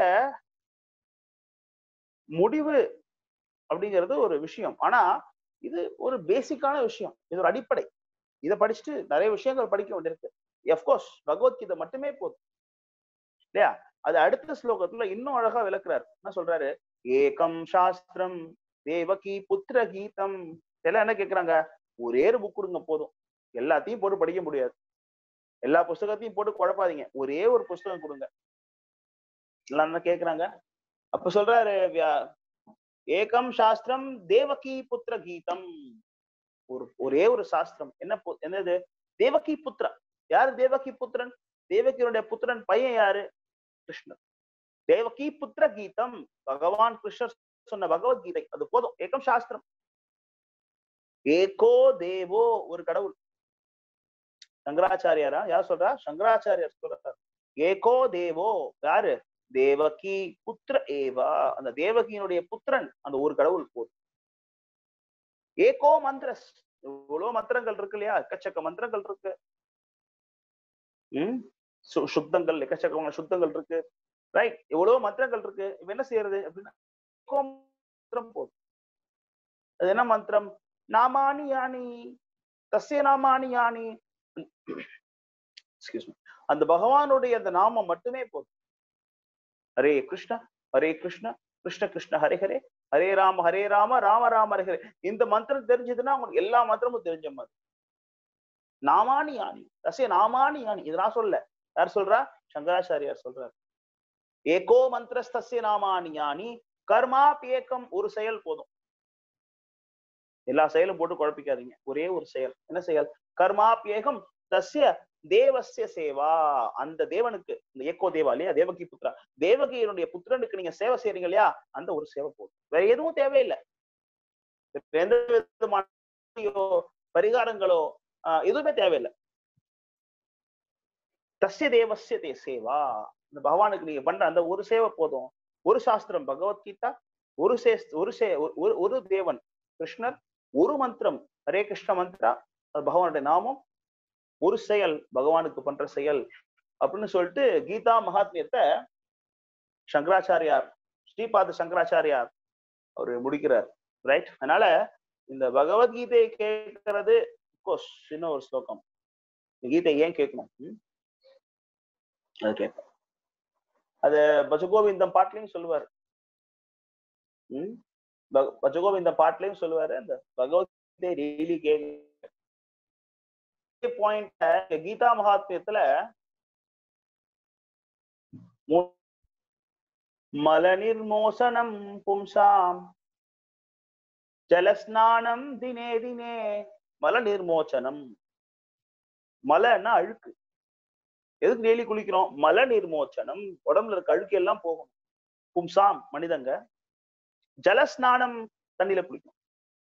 Speaker 2: முடிவு அப்படிங்கிறது ஒரு விஷயம். ஆனா இது ஒரு பேசிக்கான விஷயம், இது ஒரு அடிப்படை. இதை படிச்சுட்டு நிறைய விஷயங்கள் படிக்க வேண்டியிருக்கு. அஃப்கோர்ஸ் பகவத்கீதை மட்டுமே போதும் இல்லையா. அது அடுத்த ஸ்லோகத்துல இன்னும் அழகா விளக்குறாரு. என்ன சொல்றாரு? ஏகம் சாஸ்திரம் தேவகி புத்திர கீதம். எல்லாம் என்ன கேக்குறாங்க? ஒரே ஒரு புக் கொடுங்க போதும், எல்லாத்தையும் போட்டு படிக்க முடியாது, எல்லா புஸ்தகத்தையும் போட்டு குழப்பாதீங்க, ஒரே ஒரு புஸ்தகம் கொடுங்க எல்லாம் என்ன கேக்குறாங்க. அப்ப சொல்றாரு, ஏகம் சாஸ்திரம் தேவகி புத்திர கீதம். ஒரே ஒரு சாஸ்திரம். என்னது? தேவகி புத்திர. யாரு தேவகி புத்திரன்? தேவகியுடைய புத்திரன் பையன் யாரு? கிருஷ்ணர். தேவகி புத்திர கீதம், பகவான் கிருஷ்ணர் சொன்ன பகவத்கீதை, அது போதும். ஏகம் சாஸ்திரம். ஏகோ தேவோ, ஒரு கடவுள். சங்கராச்சாரியாரா யார் சொல்றா? சங்கராச்சாரியார் சொல்றார். ஏகோ தேவோ, யாரு? தேவகி புத்திர ஏவா, அந்த தேவகியினுடைய புத்திரன், அந்த ஒரு கடவுள் போதும். ஏகோ மந்திரஸ், இவ்வளவு மந்திரங்கள் இருக்கு இல்லையா, எக்கச்சக்க மந்திரங்கள் இருக்கு. சுத்தங்கள், எக்கச்சக்கமான சுத்தங்கள் இருக்கு, ரைட்? எவ்வளவு மந்திரங்கள் இருக்கு. இப்ப என்ன செய்யறது அப்படின்னா, மந்திரம் போதும். அது என்ன மந்திரம்? நாமானி யானி தஸ்ய நாமானி யானி. அந்த பகவானுடைய அந்த நாமம் மட்டுமே போதும். ஹரே கிருஷ்ணா ஹரே கிருஷ்ணா கிருஷ்ண கிருஷ்ண ஹரே ஹரே, ஹரே ராம ராம ராம ஹரே ஹரே. இந்த மந்திரம் தெரிஞ்சதுன்னா உங்களுக்கு எல்லா மந்திரமும் தெரிஞ்ச மாதிரி. நாமானி யானி தஸ்ய நாமானி யானி. இது நான் சொல்ல, யார் சொல்றா? சங்கராச்சாரியார் சொல்றார். ஏகோ மந்திரஸ்தஸ்ய நாமானி யானி கர்மாப்யேகம், ஒரு செயல் போதும். எல்லா செயலும் போட்டு குழப்பிக்காதீங்க, ஒரே ஒரு செயல். என்ன செயல்? கர்மாப்யேகம் தஸ்ய தேவஸ்ய சேவா. அந்த தேவனுக்கு, இந்த ஏகோ தேவா இல்லையா, தேவகி புத்திரா, தேவகியினுடைய புத்திரனுக்கு நீங்க சேவை செய்யறீங்க இல்லையா, அந்த ஒரு சேவை போதும். வேற எதுவும் தேவையில்லை. எந்த விதமான பரிகாரங்களோ எதுவுமே தேவையில்லை. தஸ்ய தேவஸ்ய தே சேவா, இந்த பகவானுக்கு நீங்க பண்ற அந்த ஒரு சேவை போதும். ஒரு சாஸ்திரம் பகவத்கீதா, ஒரு தேவன் கிருஷ்ணர், ஒரு மந்திரம் ஹரே கிருஷ்ண மந்திரா, பகவானுடைய நாமம், ஒரு செயல் பகவானுக்கு பண்ற செயல் அப்படின்னு சொல்லிட்டு கீதா மகாத்மியத்தை சங்கராச்சாரியார், ஸ்ரீபாத சங்கராச்சாரியார் அவரு முடிக்கிறார். ரைட்? அதனால இந்த பகவத்கீதையை கேட்கறது சின்ன ஒரு ஸ்லோகம். கீதை ஏன் கேட்கணும்? அது கேட்கும். அது பஜகோவிந்தம் பாட்டுலையும் சொல்லுவாரு. பஜகோவிந்தம் பாட்டுலையும் சொல்லுவாரு, அந்த பகவத்கீதை டெய்லி பாயிண்ட் கீதா மகாத்மியத்துல மல நிர்மோசனம் பும்சாம் ஜலஸ்நானம் தினே தினே. மல நிர்மோச்சனம், மலைன்னா அழுக்கு. எதுக்கு டெய்லி குளிக்கிறோம்? மல நிர்மோச்சனம், உடம்புல இருக்க அழுக்கு எல்லாம் போகணும். பும்சாம், மனிதங்க. ஜலஸ்நானம், தண்ணியில குளிக்கணும்.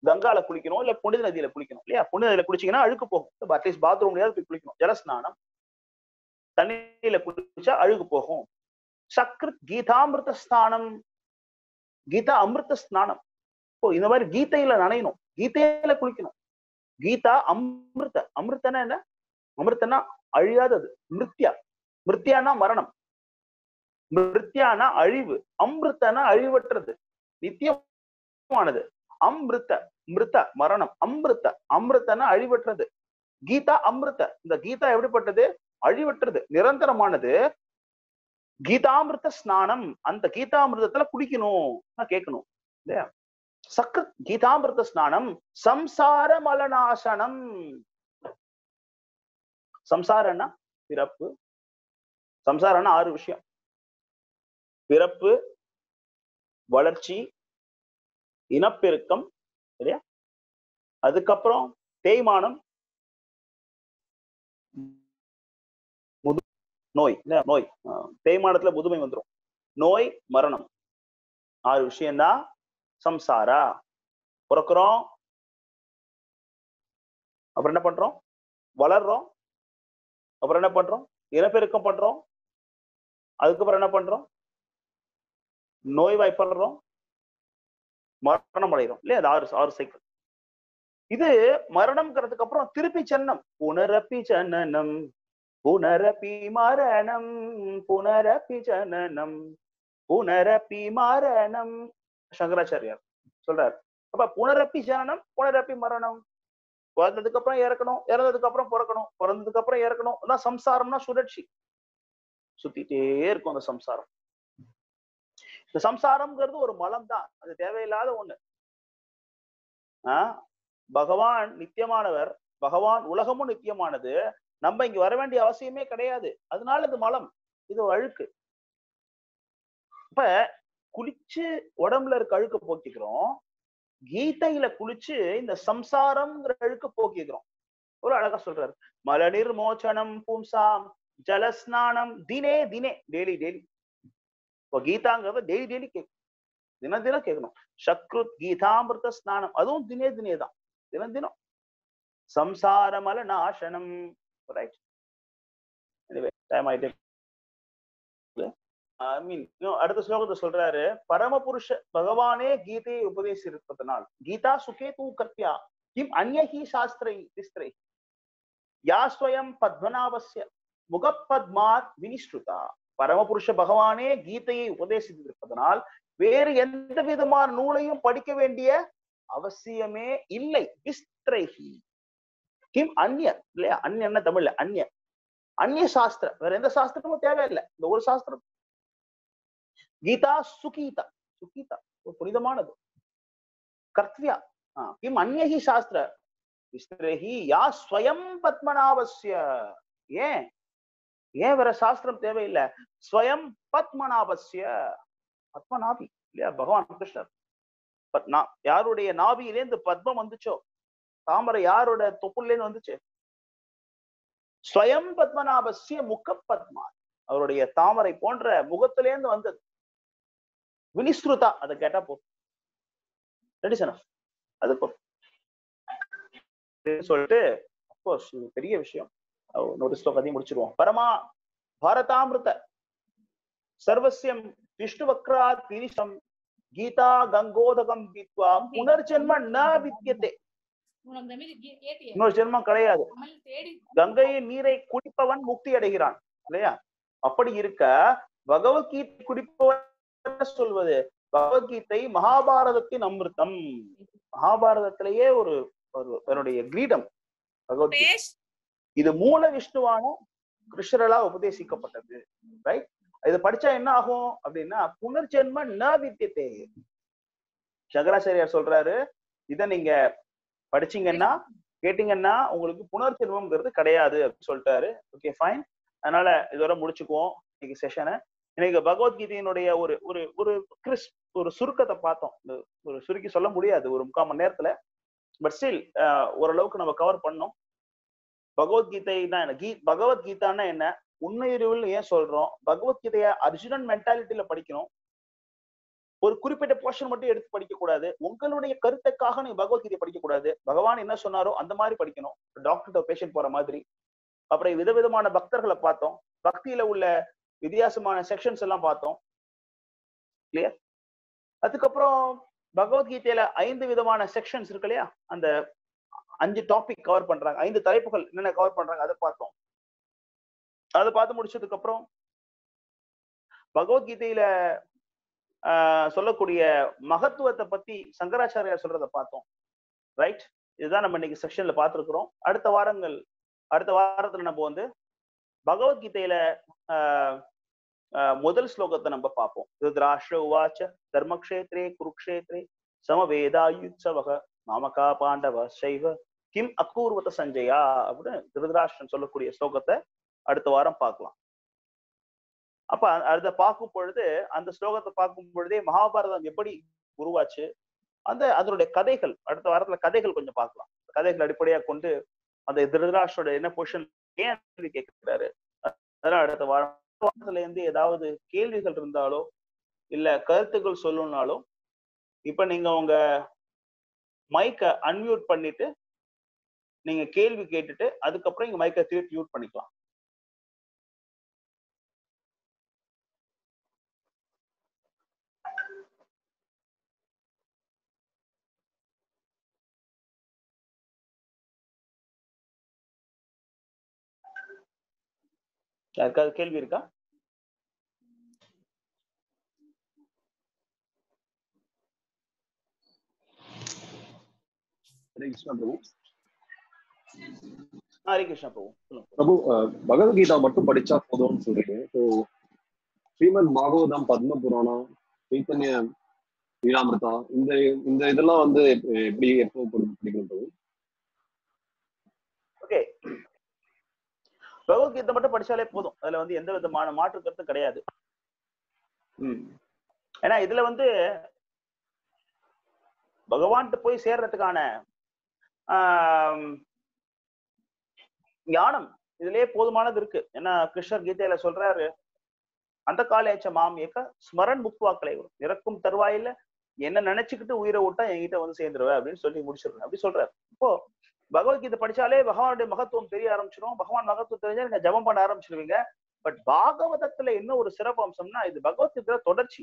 Speaker 2: கங்கால குளிக்கணும், இல்ல புனித நதியில குளிக்கணும் இல்லையா. புனித நதியில குளிச்சீங்கன்னா அழுக்கு போகும், அட்லீஸ்ட் பாத்ரூம்லயாவது போய் குளிக்கணும். ஜலஸ்நானம், தண்ணியில குளிச்சா அழுகு போகும். சக்ருத் கீதாமிருத ஸ்நானம், கீதா அமிர்த ஸ்நானம். இந்த மாதிரி கீதையில நனையணும், கீதையில குளிக்கணும். கீதா அமிர்த, அமிர்தனா என்ன? அமிர்தனா அழியாதது. மிருத்யா, மிருத்யானா மரணம், மிருத்யானா அழிவு, அமிர்தனா அழிவற்றது, நித்தியமானது. அமிர்த, மிருத மரணம், அமிர்த, அமிர்தனா அழிவற்றது. கீதா அமிர்த, இந்த கீதா எப்படிப்பட்டது? அழிவற்றது, நிரந்தரமானது. கீதாமிருத ஸ்நானம், அந்த கீதாமிருதத்துல குளிக்கணும் கேட்கணும் இல்லையா. சக்ருத் கீதாமிருத ஸ்நானம் சம்சார மலநாசனம். சம்சாரம்னா பிறப்பு. சம்சாரம்னா 6 விஷயம்: பிறப்பு, வளர்ச்சி, இனப்பெருக்கம் இல்லையா, அதுக்கப்புறம் தேய்மானம், நோய் இல்ல நோய் தேய்மானத்துல முதுமை வந்துடும். நோய், மரணம், 6 விஷயம்தான் சம்சாரா. பிறக்கிறோம், அப்புறம் என்ன பண்றோம்? வளர்றோம், அப்புறம் என்ன பண்றோம்? இனப்பெருக்கம் பண்றோம், அதுக்கப்புறம் என்ன பண்றோம்? நோய் வாய்ப்படுறோம், மரணம் அடைகிறோம் இல்லையா? அது 6 சைக்கிள். இது மரணம்ங்கிறதுக்கு அப்புறம் திருப்பி ஜனனம். புனரப்பி ஜனனம் புனரப்பி மரணம் புனரப்பி ஜனனம் புனரப்பி மரணம். சங்கராச்சாரியார் சொல்றாரு. அப்ப புனரப்பி ஜனனம், புனரப்பி மரணம். பிறந்ததுக்கு அப்புறம் இறக்கணும், இறந்ததுக்கு அப்புறம் பிறக்கணும், பிறந்ததுக்கு அப்புறம் இறக்கணும். அதான் சம்சாரம்னா சுழற்சி, சுத்திட்டே இருக்கும் அந்த சம்சாரம். இந்த சம்சாரம்ங்கிறது ஒரு மலம் தான், அது தேவையில்லாத ஒண்ணு. பகவான் நித்தியமானவர், பகவான் உலகமும் நித்தியமானது. நம்ம இங்க வர வேண்டிய அவசியமே கிடையாது. அதனால இது மலம், இது அழுக்கு. இப்ப குளிச்சு உடம்புல இருக்க அழுக்க போக்கிக்கிறோம், கீதையில குளிச்சு இந்த சம்சாரம்ங்கிற அழுக்க போக்கிக்கிறோம். ஒரு அழகா சொல்றாரு, மலநிர் மோச்சனம் பும்சாம் ஜலஸ்நானம் தினே தினே. Daily daily. இப்போ கீதாங்கிறத டெய்லி டெய்லி கேட்கணும், தினம் தினம் கேட்கணும். சக்ருத் கீதாமிருத ஸ்நானம், அதுவும் தினே தினே தான், தினம் தினம். சம்சாரமல நாசனம். ரைட். எனிவே டைம் ஆயிட்டே. அடுத்த ஸ்லோகத்தை சொல்றாரு, பரமபுருஷ பகவானே கீதையை உபதேசிப்பதனால் கீதா சுகே தூ கர்த்தியா கிம் அன்யஹி சாஸ்திரை திஸ்திரை யா ஸ்வயம் பத்மநாபஸ்ய முகப்பத்மாத் வினிஷ்ருதா. பரமபுருஷ பகவானே கீதையை உபதேசித்திருப்பதனால் வேறு எந்த விதமான நூலையும் படிக்க வேண்டிய அவசியமே இல்லை. விஸ்திரைஹி கிம் அந்நிய இல்லையா? அந்நியன்னா தமிழ்ல அந்நிய, அந்நிய சாஸ்திரம், வேற எந்த சாஸ்திரமும் தேவையில்லை. இந்த ஒரு சாஸ்திரம் கீதா சுகீதா, சுகீதா ஒரு புனிதமானது. கர்த்தியா கிம் அந்யஹி சாஸ்திர விஸ்திரைஹி யா ஸ்வயம் பத்மநாபஸ்ய. ஏன் ஏன் வேற சாஸ்திரம் தேவையில்லை? ஸ்வயம் பத்மநாபஸ்ய, பத்மநாபி இல்லையா பகவான் கிருஷ்ணர். யாருடைய நாபியிலேருந்து பத்மம் வந்துச்சோ, தாமரை யாரோட தொப்புலேருந்து வந்துச்சு? ஸ்வயம் பத்மநாபஸ்ய முக பத்மா, அவருடைய தாமரை போன்ற முகத்திலேருந்து வந்தது. வினிஸ்ருதா, அதை கேட்டா போதும், அது போதும் சொல்லிட்டு அப்கோர்ஸ் இது பெரிய விஷயம். ஒரு ஸ்லோகத்தையும் முடிச்சிருவோம். பரமா பாரதாமிருத சர்வஸ்யம் விஷ்ணுவக்ராத் வினிஷம் கீதா கங்கோதகம் பீத்வா புனர்ஜென்ம ந வித்யதே. இன்னொரு ஜென்மம் கிடையாது. கங்கையின் நீரை குடிப்பவன் முக்தி அடைகிறான் இல்லையா? அப்படி இருக்க பகவத்கீதை குடிப்பவன் சொல்வது, பகவத்கீதை மகாபாரதத்தின் அமிர்தம். மகாபாரதத்திலேயே ஒரு என்னுடைய கிரீடம் பகவத்கீதை. இது மூல விஷ்ணுவான கிருஷ்ணரலா உபதேசிக்கப்பட்டது. ரைட். இதை படிச்சா என்ன ஆகும் அப்படின்னா, புனர்ஜென்ம ந வித்யதே. சங்கராச்சாரியார் சொல்றாரு, இதை நீங்க படிச்சீங்கன்னா கேட்டீங்கன்னா உங்களுக்கு புனர்ஜென்மம்ங்கிறது கிடையாது அப்படின்னு சொல்லிட்டாரு. Okay fine. அதனால இதோட முடிச்சுக்குவோம் இன்னைக்கு செஷனை. இன்னைக்கு பகவத்கீதையினுடைய ஒரு ஒரு ஒரு ஒரு சுருக்கத்தை பார்த்தோம். ஒரு சுருக்கி சொல்ல முடியாது ஒரு 3/4 மணி நேரத்துல, பட் ஸ்டில் ஓரளவுக்கு நம்ம கவர் பண்ணோம். பகவத்கீதைனா என்ன, பகவத்கீதான்னா என்ன, உண்மையுறிவில் ஏன் சொல்றோம், பகவத்கீதைய அர்ஜுனன் மென்டாலிட்டியில படிக்கணும். ஒரு குறிப்பிட்ட போர்ஷன் மட்டும் எடுத்து படிக்க கூடாது. உங்களுடைய கருத்துக்காக நீங்க பகவத்கீதை படிக்க கூடாது. பகவான் என்ன சொன்னாரோ அந்த மாதிரி படிக்கணும், டாக்டர் பேஷண்ட் போற மாதிரி. அப்புறம் விதவிதமான பக்தர்களை பார்த்தோம், பக்தியில உள்ள வித்தியாசமான செக்ஷன்ஸ் எல்லாம் பார்த்தோம். கிளியர். அதுக்கப்புறம் பகவத்கீதையில 5 விதமான செக்ஷன்ஸ் இருக்கு இல்லையா? அந்த 5 டாபிக் கவர் பண்றாங்க, 5 தலைப்புகள் என்னென்ன கவர் பண்றாங்க அதை பார்த்தோம். அதை பார்த்து முடிச்சதுக்கு அப்புறம் பகவத்கீதையில சொல்லக்கூடிய மகத்துவத்தை பத்தி சங்கராச்சாரியார் சொல்றதை பார்த்தோம். ரைட். இதுதான் நம்ம இன்னைக்கு செக்ஷன்ல பார்த்திருக்கிறோம். அடுத்த வாரத்துல நம்ம பகவத்கீதையில முதல் ஸ்லோகத்தை நம்ம பார்ப்போம். திருதராஷ்டிர உவாச்ச தர்மக்ஷேத்ரே குருக்ஷேத்ரே சமவேதாயுத்சவக மாமகா பாண்டவ சைவ கிம் அகூர்வத சஞ்சயா அப்படின்னு திருதராஷ்டிரன் சொல்லக்கூடிய ஸ்லோகத்தை அடுத்த வாரம் பார்க்கலாம். அப்ப அதை பார்க்கும் பொழுது, அந்த ஸ்லோகத்தை பார்க்கும் பொழுதே மகாபாரதம் எப்படி உருவாச்சு, அதனுடைய கதைகள் அடுத்த வாரத்துல கதைகள் கொஞ்சம் பார்க்கலாம். கதைகள் அடிப்படையா கொண்டு அந்த திருதராஷ்டிரோட என்ன பொசிஷன், ஏன் கேட்கிறாரு, அதனால அடுத்த வாரத்துல இருந்து ஏதாவது கேள்விகள் இருந்தாலோ இல்ல கருத்துக்கள் சொல்லணும்னாலோ இப்ப நீங்க உங்க மைக்கை அன்மியூட் பண்ணிட்டு நீங்க கேள்வி கேட்டுட்டு அதுக்கப்புறம் இங்க மைக்கை திருப்பி மியூட் பண்ணிக்கலாம். யாருக்காவது கேள்வி இருக்கா?
Speaker 4: ஹரே கிருஷ்ணா பிரபு.
Speaker 2: ஹரே கிருஷ்ணா பிரபு.
Speaker 4: பிரபு, பகவத்கீதா மட்டும் படிச்சா போதும்னு சொல்றீங்க. ஸோ ஸ்ரீமத் பாகவதம், பத்ம புராணம், சைத்தன்ய லீலாமிருதா, இந்த இந்த இதெல்லாம் வந்து எப்படி எப்போ படிக்கணும் பிரபு?
Speaker 2: ஓகே, பகவத்கீதை மட்டும் படிச்சாலே போதும். அதுல வந்து எந்த விதமான மாற்று கருத்தும் கிடையாது. ஏன்னா இதுல வந்து பகவான்கிட்ட போய் சேர்றதுக்கான ஞானம் இதுலயே போதுமானது இருக்கு. ஏன்னா கிருஷ்ணர் கீதையில சொல்றாரு, அந்த காலேச்ச மாம் ஏக்க ஸ்மரன் முக்வாக்களை வரும், இறக்கும் தருவாயில என்ன நினைச்சுக்கிட்டு உயிரை விட்டா என்கிட்ட வந்து சேர்ந்துருவேன் அப்படின்னு சொல்லி முடிச்சிருவேன் அப்படி சொல்றாரு. இப்போ பகவத்கீதை படிச்சாலே பகவானுடைய மகத்துவம் தெரிய ஆரம்பிச்சிடும். பகவான் மகத்துவம் தெரிஞ்சா நீங்க ஜபம் பண்ண ஆரம்பிச்சிருவீங்க. பட் பாகவதத்துல என்ன ஒரு சிறப்பு அம்சம்னா, இது பகவத்கீதை தொடர்ச்சி.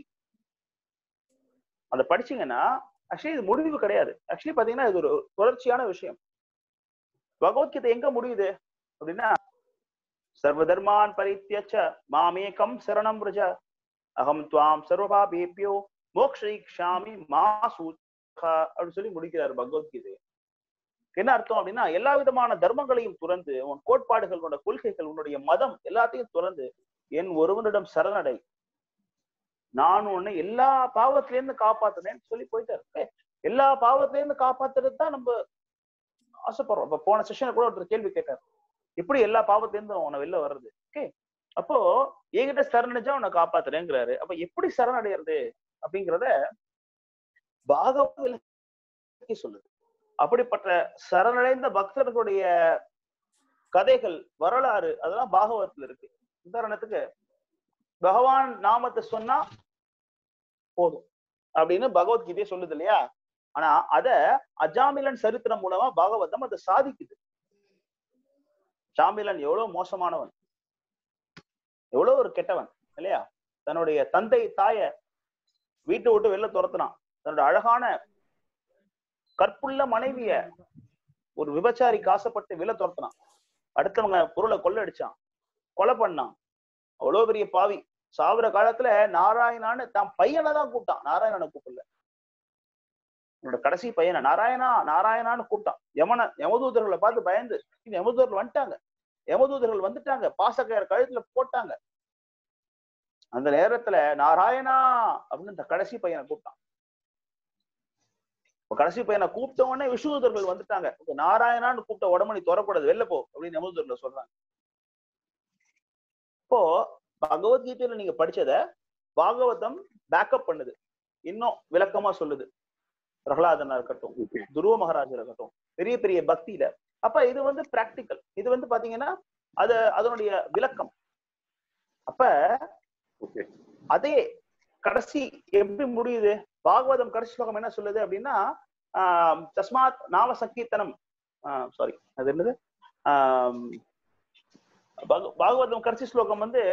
Speaker 2: அதை படிச்சீங்கன்னா ஆக்சுவலி இது முடிவு கிடையாது. ஆக்சுவலி பாத்தீங்கன்னா இது ஒரு தொடர்ச்சியான விஷயம். பகவத்கீதை எங்க முடியுது அப்படின்னா, சர்வதர்மான் பரித்யஜ மாமேகம் சரணம் வ்ரஜ அகம் த்வாம் சர்வபாபேப்யோ மோக்ஷயிஷ்யாமி மா சூச்சக அப்படின்னு சொல்லி முடிக்கிறார் பகவத்கீதை. என்ன அர்த்தம் அப்படின்னா, எல்லா விதமான தர்மங்களையும் துறந்து, உன் கோட்பாடுகள், உன்னோட கொள்கைகள், உன்னுடைய மதம் எல்லாத்தையும் துறந்து என் ஒருவனிடம் சரணடை, நான் உன்னை எல்லா பாவத்தில இருந்து காப்பாத்துனேன்னு சொல்லி போயிட்டாரு. எல்லா பாவத்தில இருந்து காப்பாத்துறது தான் நம்ம ஆசைப்படுறோம். இப்ப போன செஷன்ல கூட ஒருத்தர் கேள்வி கேட்டார், எப்படி எல்லா பாவத்தில இருந்து உன்னை வெளில வர்றது? ஓகே, அப்போ என்கிட்ட சரணடைஞ்சா உன்னை காப்பாத்துறேங்கிறாரு. அப்ப எப்படி சரணடைகிறது அப்படிங்கிறத பாகவத சொல்லுது. அப்படிப்பட்ட சரணடைந்த பக்தர்களுடைய கதைகள், வரலாறு அதெல்லாம் பாகவதத்துல இருக்கு. உதாரணத்துக்கு பகவான் நாமத்தை சொன்னா போதும் அப்படின்னு பகவத்கீதையை சொல்லுது இல்லையா? ஆனா அத அஜாமிலன் சரித்திரம் மூலமா பாகவதம் அதை சாதிக்குது. ஜாமிலன் எவ்வளவு மோசமானவன், எவ்வளவு ஒரு கெட்டவன் இல்லையா? தன்னுடைய தந்தை தாய வீட்டை விட்டு வெளில துரத்துனான். தன்னோட அழகான கற்புள்ள மனைவிய ஒரு விபச்சாரிக்கு ஆசைப்பட்டு வெளில துரத்துனான். அடுத்தவங்க பொருளை கொள்ளடிச்சான், கொலை பண்ணான். அவ்வளவு பெரிய பாவி. சாவுற காலத்துல நாராயணான்னு தான் பையனை தான் கூப்பிட்டான், நாராயணனை கூப்பிடல. என்னோட கடைசி பையனை நாராயணா நாராயணான்னு கூப்பிட்டான். யமதூதர்களை பார்த்து பயந்து, யமதூதர்கள் வந்துட்டாங்க, யமதூதர்கள் வந்துட்டாங்க, பாசக்கயர் கழுத்துல போட்டாங்க. அந்த நேரத்துல நாராயணா அப்படின்னு இந்த கடைசி பையனை கூப்பிட்டான். கடைசி பையனை கூப்பிட்ட உடனே விஷ்ணுதூதர்கள் வந்துட்டாங்க. நாராயணான்னு கூப்பிட்ட உடம்பு நீ தொடக்கூடாது, வெளில போ அப்படின்னு யமதூதர்கள் சொல்றாங்க. இப்போ பகவத்கீதையில நீங்க படிச்சத பாகவதம் பேக்கப் பண்ணுது, இன்னும் விளக்கமா சொல்லுது. பிரகலாதனா இருக்கட்டும், துருவ மகாராஜா இருக்கட்டும், பெரிய பெரிய பக்தியில. அப்ப இது வந்து பிராக்டிக்கல். இது வந்து பாத்தீங்கன்னா அதனுடைய விளக்கம். அப்ப அதே கடைசி எப்படி முடியுது? பாகவதம் கடைசி ஸ்லோகம் என்ன சொல்லுது அப்படின்னா, தஸ்மாத் நாம சங்கீர்த்தனம், சாரி அது என்னது, பாகவதம் கடைசி ஸ்லோகம் வந்து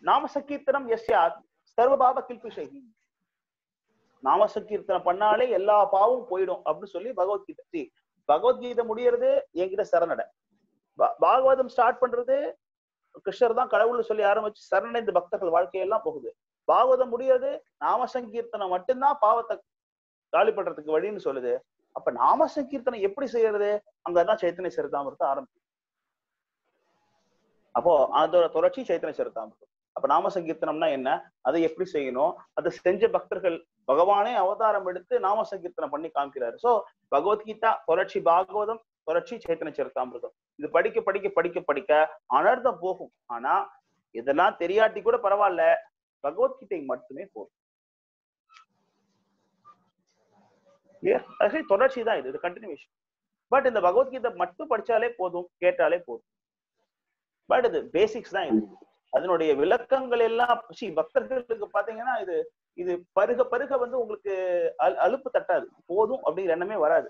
Speaker 2: நாம சங்கீர்த்தனம் யஸ்யாத் சர்வபாப கில்பிஷைஹி, நாம சங்கீர்த்தனம் பண்ணாலே எல்லா பாவமும் போயிடும் அப்படின்னு சொல்லி பகவத்கீதை. பகவத்கீதை முடியறது என்கிட்ட சரணடை. பாகவதம் ஸ்டார்ட் பண்றது கிருஷ்ணர் தான் கடவுள்னு சொல்லி ஆரம்பிச்சு சரணடைந்த பக்தர்கள் வாழ்க்கையெல்லாம் போகுது. பாகவதம் முடியறது நாம சங்கீர்த்தனம் மட்டும்தான் பாவத்தை காலி பண்றதுக்கு வழின்னு சொல்லுது. அப்ப நாம சங்கீர்த்தனம் எப்படி செய்யறது? அங்கதான் சைத்தன்ய சரிதாமிரத்தை ஆரம்பிக்கும். அப்போ அதோட தொடர்ச்சி சைத்தன்ய சரிதாமிரதம். அப்ப நாம சங்கீர்த்தனம்னா என்ன, அதை எப்படி செய்யணும், அதை செஞ்ச பக்தர்கள் பகவானே அவதாரம் எடுத்து நாம சங்கீர்த்தனம் பண்ணி காமிக்கிறாரு. சோ பகவத்கீதா தொடர்ச்சி பாகவதம், தொடர்ச்சி சைத்தன்ய சரிதாமிரதம். இது படிக்க படிக்க படிக்க படிக்க அனர்த்தம் போகும். ஆனா இதெல்லாம் தெரியாட்டி கூட பரவாயில்ல, பகவத்கீதை மட்டுமே போதும். தொடர்ச்சி தான் இது கண்டினியூஷன். பட் இந்த பகவத்கீதை மட்டும் படிச்சாலே போதும், கேட்டாலே போதும். பட் இது பேசிக்ஸ் தான். இது அதனுடைய விளக்கங்கள் எல்லாம் பக்தர்களுக்கு பாத்தீங்கன்னா இது இது பருக பருக வந்து உங்களுக்கு அலுப்பு தட்டாது, போதும் அப்படிங்கிற எண்ணமே வராது.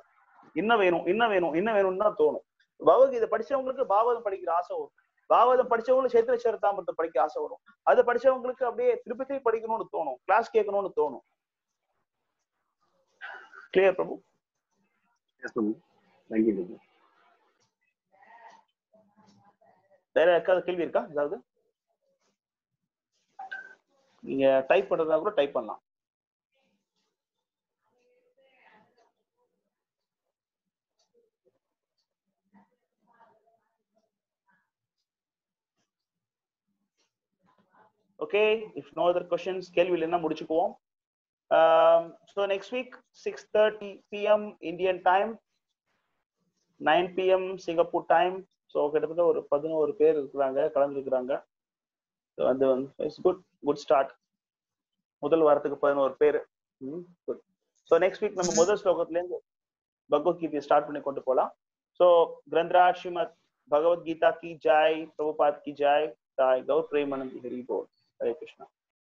Speaker 2: இன்னும் வேணும் இன்னும் வேணும் இன்னும் வேணும்னு தான் தோணும். பகவத்கீதை படிச்சவங்களுக்கு பாகவதம் படிக்கிற ஆசை வரும், பாகவதம் படிச்சவங்களுக்கு சேத்திர சரிதாமிரத்தை படிக்க ஆசை வரும், அதை படிச்சவங்களுக்கு அப்படியே திருப்பி படிக்கணும்னு தோணும், கிளாஸ் கேட்கணும்னு தோணும். கிளியர் பிரபு? வேற யாருக்காவது கேள்வி இருக்கா? ஏதாவது நீங்க டைப் பண்றதா கூட டைப் பண்ணலாம். Okay, if no other questions, கேள்வி இல்லைன்னா முடிச்சுக்குவோம். So next week 6:30 p.m. Indian time, 9 p.m. Singapore time. So கிட்டத்தட்ட ஒரு 11 பேர் இருக்கிறாங்க, கலந்துருக்கிறாங்க. So அது இட்ஸ் குட் ஸ்டார்ட். முதல் வாரத்துக்கு 11 பேர். குட். ஸோ நெக்ஸ்ட் வீக் நம்ம முதல் ஸ்லோகத்திலேருந்து பகவத்கீதையை ஸ்டார்ட் பண்ணி கொண்டு போகலாம். ஸோ கிரந்தராஜ் ஸ்ரீமத் பகவத்கீதா கி ஜாய், பிரபுபாத் கி ஜாய், தாய் கௌர் பிரேமானந்த் ஹரி போல். ஹரே கிருஷ்ணா.